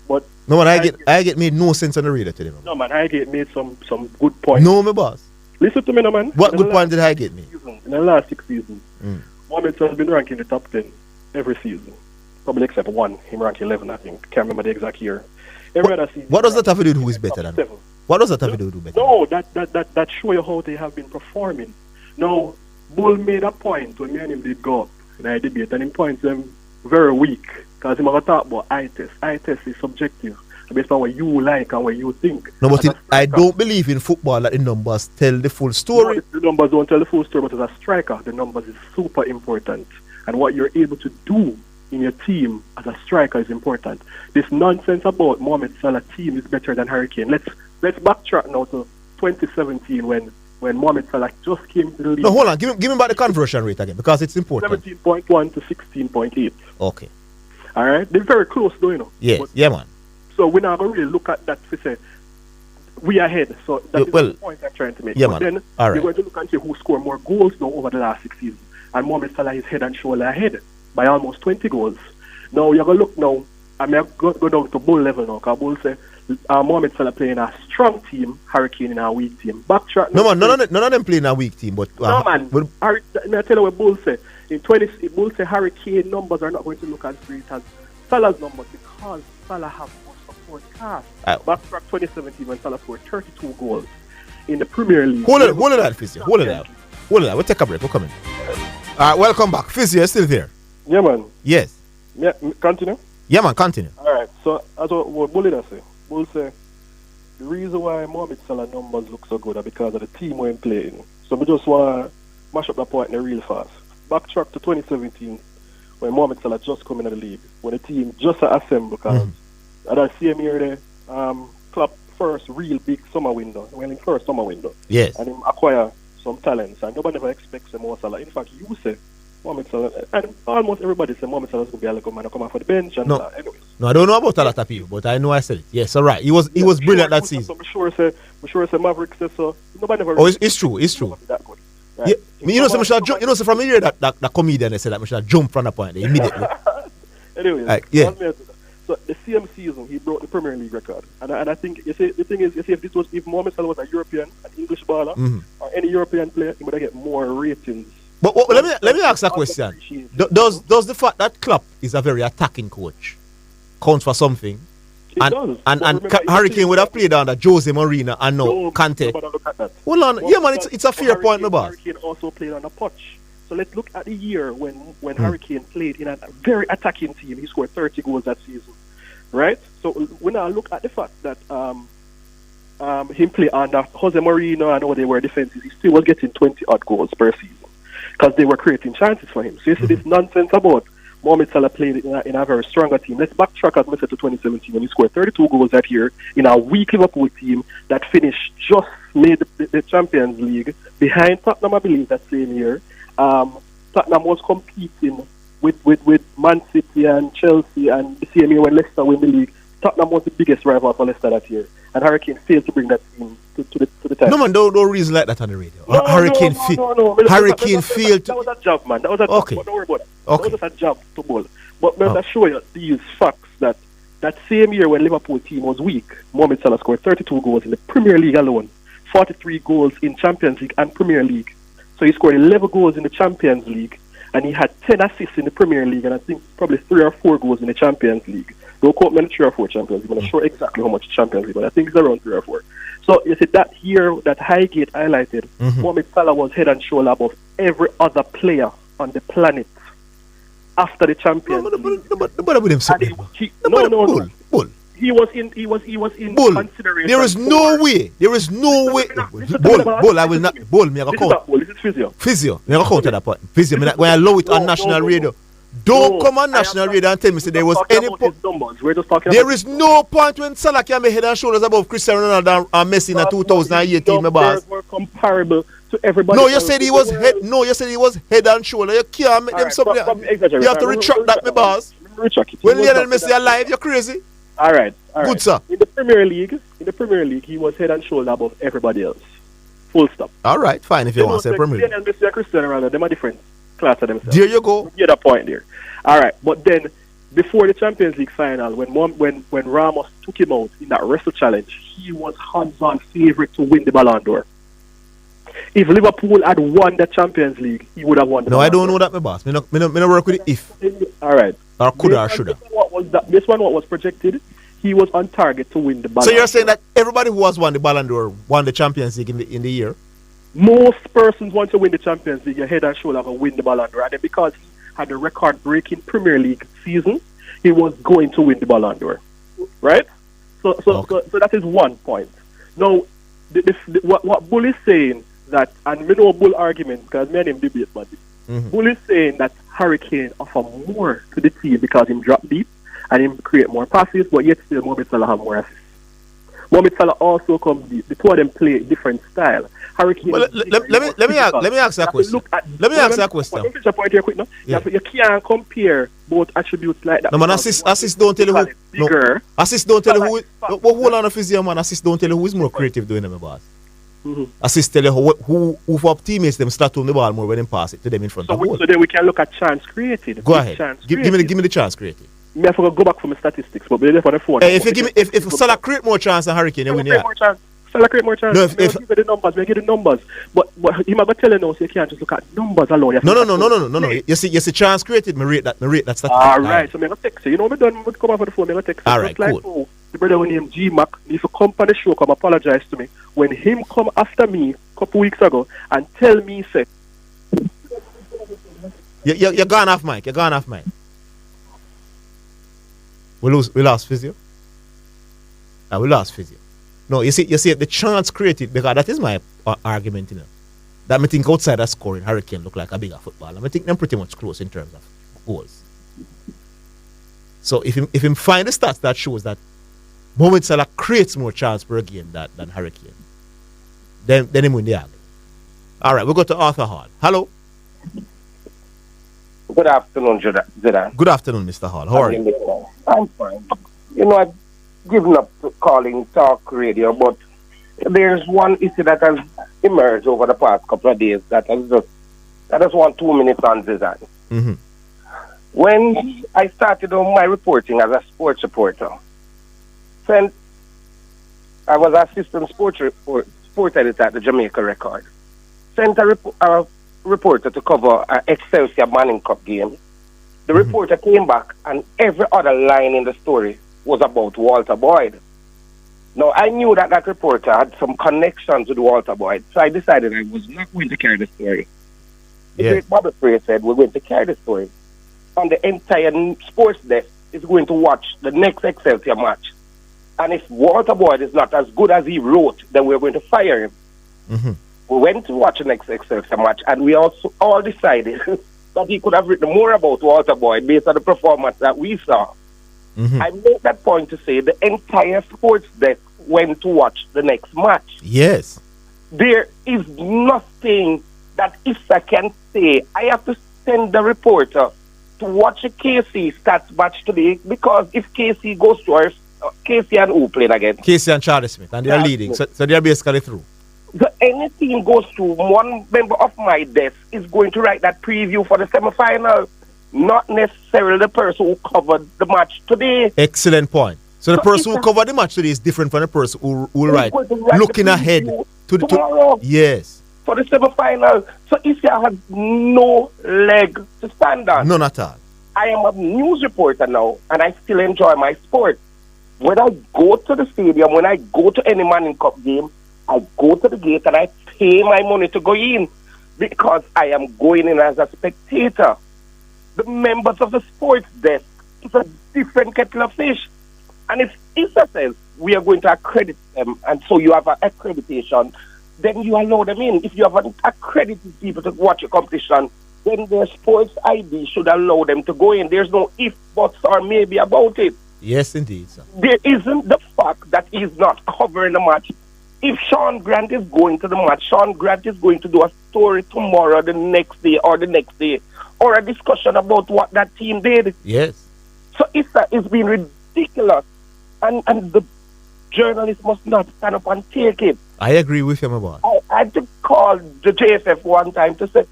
But no, man, Highgate made no sense on the radar today, man. No, man, Highgate made some good points. No, my boss. Listen to me, no, man. What good point did Highgate make? In the last 6 seasons, Mohamed Salah has been ranked in the top 10 every season. Probably except one. Him ranked 11, I think. Can't remember the exact year. Every other season. What does that have to do with who is better than? What does that have to do with better? No, that show you how they have been performing. Now, Bull made a point when me and him did go up in a debate, and him points them very weak. Because him have talk about eye test. Eye test is subjective. Based on what you like and what you think. No, but I don't believe in football that the numbers tell the full story. No, the numbers don't tell the full story, but as a striker, the numbers is super important. And what you're able to do in your team as a striker is important. This nonsense about Mohamed Salah team is better than Hurricane. Let's backtrack now to 2017 when Mohamed Salah just came to the league. No, hold on. Give me back the conversion rate again because it's important. 17.1 to 16.8. Okay. All right? They're very close, though, you know. Yes. Yeah, man. So we're not going to really look at that to say we are ahead. So that's the point I'm trying to make. Yeah, but man. Then all right. you're going to look and see who scored more goals now over the last 6 seasons. And Mohamed Salah is head and shoulder ahead by almost 20 goals. Now you're going to look now, I'm going to go down to Bull level now, because Bull say Mohamed Salah playing a strong team, Hurricane in a weak team. Backtrack. No, man, none of them playing a weak team. But no, man. I tell you what Bull say. Bull say Hurricane numbers are not going to look as great as Salah's numbers because Salah have support cast. Backtrack 2017 when Salah scored 32 goals. in the Premier League. Hold on that, Physio. Hold on that. We'll take a break. We're coming. All right, welcome back. Physio, you're still there? Yeah, man. Yes. Yeah, continue? Yeah, man, continue. All right, so as what Bully does say, Bull say, the reason why Mohamed Salah numbers look so good are because of the team we're playing. So we just want to mash up that point there real fast. Backtrack to 2017, when Mohamed Salah just come into the league, when the team just assembled, because at that same year there, Klopp first real big summer window, first summer window. Yes. And him acquire some talents, and nobody ever expects Mo Salah. In fact, you say Mohamed Salah, and almost everybody say Mohamed Salah is going to be a little man to come off for the bench. And anyways. No, I don't know about a lot of people, but I know I said it. Yes, all right. He was brilliant that season. I'm sure say Maverick says so. Nobody never. Oh, it's true. It's true. Right. Yeah, you know, so from here that comedian they said that we should jump from the point there immediately. Anyways, yeah. So the same season he broke the Premier League record, and I think the thing is, if Mohamed Salah was a European, an English baller, or any European player, he would get more ratings. But let me ask a question. Does the fact that Klopp is a very attacking coach count for something? And Hurricane would have played under Jose Mourinho and no Kante. Hold on, yeah man, it's a fair point, no boss. Hurricane also played on a Poch. So let's look at the year when Hurricane played in a very attacking team. He scored 30 goals that season, right? So when I look at the fact that him play under Jose Mourinho, I know they were defenses, he still was getting 20 odd goals per season because they were creating chances for him. So you see this nonsense about Mohamed Salah played in a very stronger team. Let's backtrack as I said to 2017 when he scored 32 goals that year in a weak Liverpool team that finished just made the Champions League behind Tottenham, I believe, that same year. Tottenham was competing with Man City and Chelsea, and the same year when Leicester won the league, Tottenham was the biggest rival for Leicester that year, and Hurricane failed to bring that team to the title. No man, don't reason like that on the radio. Hurricane failed. That was a job, man. That was a job. Okay. Don't worry about that. Okay. That was just a job to bowl. But let me show you these facts that same year when Liverpool team was weak, Mohamed Salah scored 32 goals in the Premier League alone, 43 goals in Champions League and Premier League. So he scored 11 goals in the Champions League, and he had 10 assists in the Premier League, and I think probably 3 or 4 goals in the Champions League. Don't quote me on 3 or 4 Champions League. I'm not sure exactly how much Champions League, but I think it's around 3 or 4. So you see that year that Highgate highlighted, Mohamed Salah was head and shoulder above every other player on the planet after the Champions League. Bull. He was in Bull. consideration. There is no way. Bull, I will not. Bull, me a count. This is Physio. Me a count at that point. Physio, when I allow it on national radio. Don't come on national radio and tell me there was any point. There is no point when Salah can be head and shoulders above Cristiano Ronaldo and Messi in 2018, my boss. Were comparable to everybody. No, you said he was head. No, you said he was head and shoulder. You can't make them something. You have to retract that, my boss. When Lionel Messi alive, you're crazy. All right. Good, sir. In the Premier League, he was head and shoulder above everybody else. Full stop. All right, fine. If you want to say Premier League, Lionel Messi and Cristiano Ronaldo, them are different class of themselves. There you go. You get a point there. All right, but then before the Champions League final, when Ramos took him out in that wrestle challenge, he was hands-on favorite to win the Ballon d'Or. If Liverpool had won the Champions League, he would have won the Ballon d'Or. I don't know that, my boss. Me no work with it if. All right. Or could or should have. This one what was projected, he was on target to win the Ballon d'Or. So you're saying that everybody who has won the Ballon d'Or won the Champions League in the year? Most persons want to win the Champions League, your head and shoulder and win the Ballon d'Or. And then because he had a record-breaking Premier League season, he was going to win the Ballon d'Or. Right? So that is one point. Now, what Bull is saying that, and we know Bull argument because me and him debate about it. Bull is saying that Hurricane offer more to the team because him drop deep and him create more passes, but yet still Mohamed Salah have more assists. Mohamed Salah also comes deep. The two of them play different style. Hurricane. Well, let me ask that question. Let me ask that question. You can't compare both attributes like that. No man, assist don't tell you who. No, assist don't tell you who. Hold on, a Physio man. Assist don't tell you who is more creative doing them, boss. Assist tell you who for teammates them start on the ball more when they pass it to them in front of the goal. So then we can look at chance created. Go ahead. Give me the chance created. Me have to go back for my statistics, but they're on the phone. If Salah create more chance than Hurricane, you win. Salah create more chance. No, if give the numbers, but he might be telling us you can't just look at numbers alone. No. You see, chance created. Me rate that statistic. All right, so me gonna text you. You know, me done. Me come off on the phone. Me gonna text you. All right, cool. the brother named G Mac, needs to come on the show, come apologize to me. When him come after me a couple weeks ago and tell me, say, You're gone off mic. You're gone off mic. We lost Physio. We lost Physio. No, you see, the chance created, because that is my argument, that I think outside of scoring, Hurricane look like a bigger football. I think they're pretty much close in terms of goals. So if him find the stats that shows that Mohamed Salah creates more chance per game than Hurricane, then him win the argument. All right, we'll go to Arthur Hall. Hello. Good afternoon, Zidane. Good afternoon, Mr. Hall. How are you? I'm fine. I've given up to calling talk radio, but there's one issue that has emerged over the past couple of days that has won 2 minutes on Zidane. Mm-hmm. When I started on my reporting as a sports reporter, I was assistant sport editor at the Jamaica Record. Sent a reporter to cover an Excelsior Manning Cup game. The reporter came back and every other line in the story was about Walter Boyd. Now, I knew that reporter had some connections with Walter Boyd, so I decided I was not going to carry the story. The great Bobby Frey said we're going to carry the story. And the entire sports desk is going to watch the next Excelsior match. And if Walter Boyd is not as good as he wrote, then we're going to fire him. Mm-hmm. We went to watch the next Excelsior match, and we also all decided that he could have written more about Walter Boyd based on the performance that we saw. Mm-hmm. I make that point to say the entire sports desk went to watch the next match. Yes. There is nothing that Issa can say. I have to send the reporter to watch a KC stats match today, because if KC goes to us, KC and who playing again? KC and Charlie Smith, and they're leading, so they're basically through. So any team goes through, one member of my desk is going to write that preview for the semi-final, not necessarily the person who covered the match today. Excellent point. So the person who covered the match today is different from the person who write looking ahead to the tomorrow. Yes. For the semi-final. So Issa has no leg to stand on. None at all. I am a news reporter now, and I still enjoy my sport. When I go to the stadium, when I go to any Manning Cup game, I go to the gate and I pay my money to go in, because I am going in as a spectator. The members of the sports desk is a different kettle of fish. And if Issa says we are going to accredit them, and so you have an accreditation, then you allow them in. If you haven't accredited people to watch your competition, then the sports ID should allow them to go in. There's no if, buts, or maybe about it. Yes, indeed, sir. There isn't the fact that he's not covering the match. If Sean Grant is going to the match, Sean Grant is going to do a story tomorrow, the next day, or a discussion about what that team did. Yes. So Issa is being ridiculous, and the journalist must not stand up and take it. I agree with him about it. I had to call the JFF one time to say,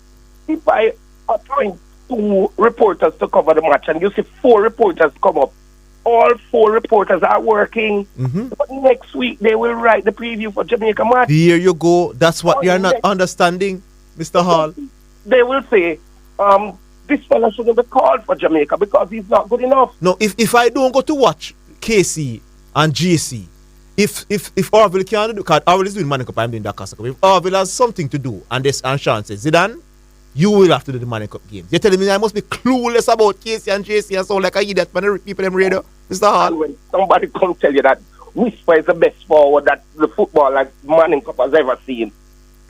if I appoint 2 reporters to cover the match and you see 4 reporters come up, all 4 reporters are working. Mm-hmm. But next week they will write the preview for Jamaica match. Here you go. That's what you're not understanding, Mr. Hall. They will say, this fella shouldn't be called for Jamaica because he's not good enough. No, if I don't go to watch KC and GC, if Orville can't do, because Orville is doing Manning Cup, I'm doing Dakar Cup. If Orville has something to do, and Sean says, Zidane, you will have to do the Manning Cup games. You're telling me I must be clueless about KC and JC and sound like I idiot for the people in radio, Mr. Hall? And when somebody come tell you that Whisper is the best forward that the football like Manning Cup has ever seen,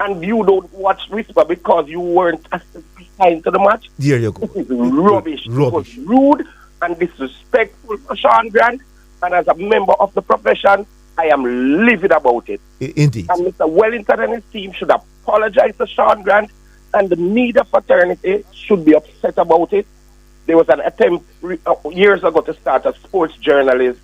and you don't watch Whisper because you weren't assigned to the match, there you go. This is rubbish. It was rude and disrespectful for Sean Grant, and as a member of the profession, I am livid about it. Indeed. And Mr. Wellington and his team should apologize to Sean Grant, and the media fraternity should be upset about it. There was an attempt years ago to start a sports journalist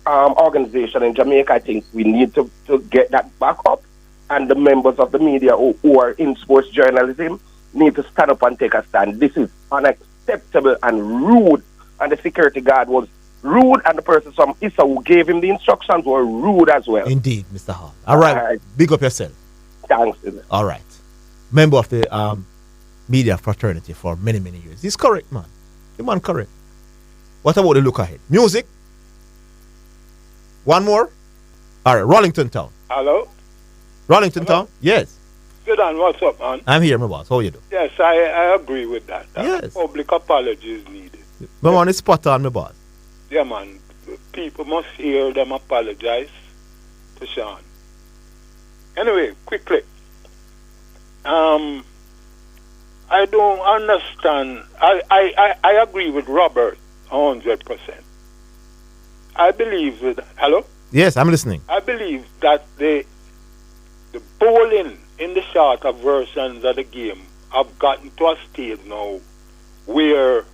organization in Jamaica. I think we need to get that back up, and the members of the media who are in sports journalism need to stand up and take a stand. This is unacceptable and rude, and the security guard was rude, and the person from Issa who gave him the instructions were rude as well. Indeed, Mr. Hall. All right. Big up yourself. Thanks. All right. Member of the media fraternity for many, many years. He's correct, man. The man correct. What about the look ahead? Music. One more? All right, Rollington Town. Hello? Rollington Town? Yes. Zidane, what's up, man? I'm here, my boss. How you do? Yes, I agree with that. Yes. Public apology is needed. My man is spot on, my boss. Yeah, man. People must hear them apologize to Sean. Anyway, quickly. I don't understand. I agree with Robert 100%. I believe that. Hello? Yes, I'm listening. I believe that the bowling in the shorter versions of the game have gotten to a stage now where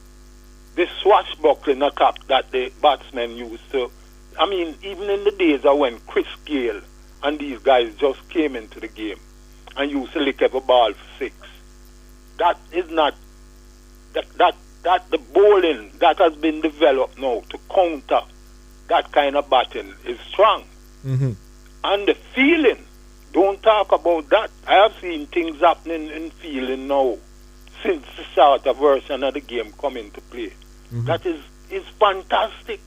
the swashbuckling attack that the batsmen used to. I mean, even in the days of when Chris Gale and these guys just came into the game and used to lick every ball for six. That is not that the bowling that has been developed now to counter that kind of batting is strong. Mm-hmm. And the feeling, don't talk about that. I have seen things happening in feeling now since the starter version of the game come into play. Mm-hmm. That is fantastic.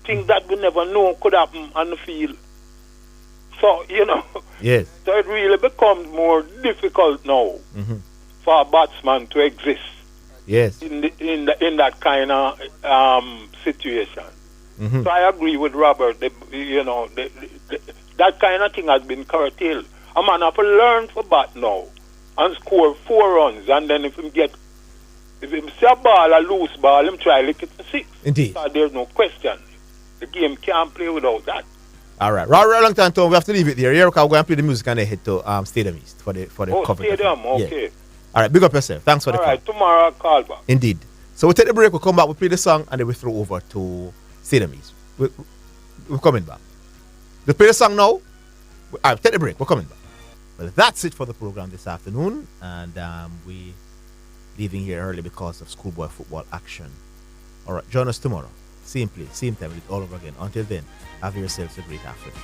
Things that we never know could happen on the field. So, yes. So it really becomes more difficult now for a batsman to exist. Yes. In that kind of situation. Mm-hmm. So I agree with Robert. That kind of thing has been curtailed. A man have to learn for bat now and score 4 runs, and then if him see a ball, a loose ball, him try lick it for 6. Indeed. So there's no question. The game can't play without that. All right, Rollington Town, we have to leave it there. Here, we're going to play the music and then head to Stadium East for the coverage. Stadium, okay. Yeah. All right, big up yourself. Thanks for the call. All right, tomorrow I'll call back. Indeed. So we'll take the break, we'll come back, we'll play the song, and then we'll throw over to Stadium East. We're coming back. We'll play the song now. All right, take the break, we're coming back. Well, that's it for the program this afternoon, and we're leaving here early because of schoolboy football action. All right, join us tomorrow. Same place, same time, we'll do it all over again. Until then, have yourselves a great afternoon.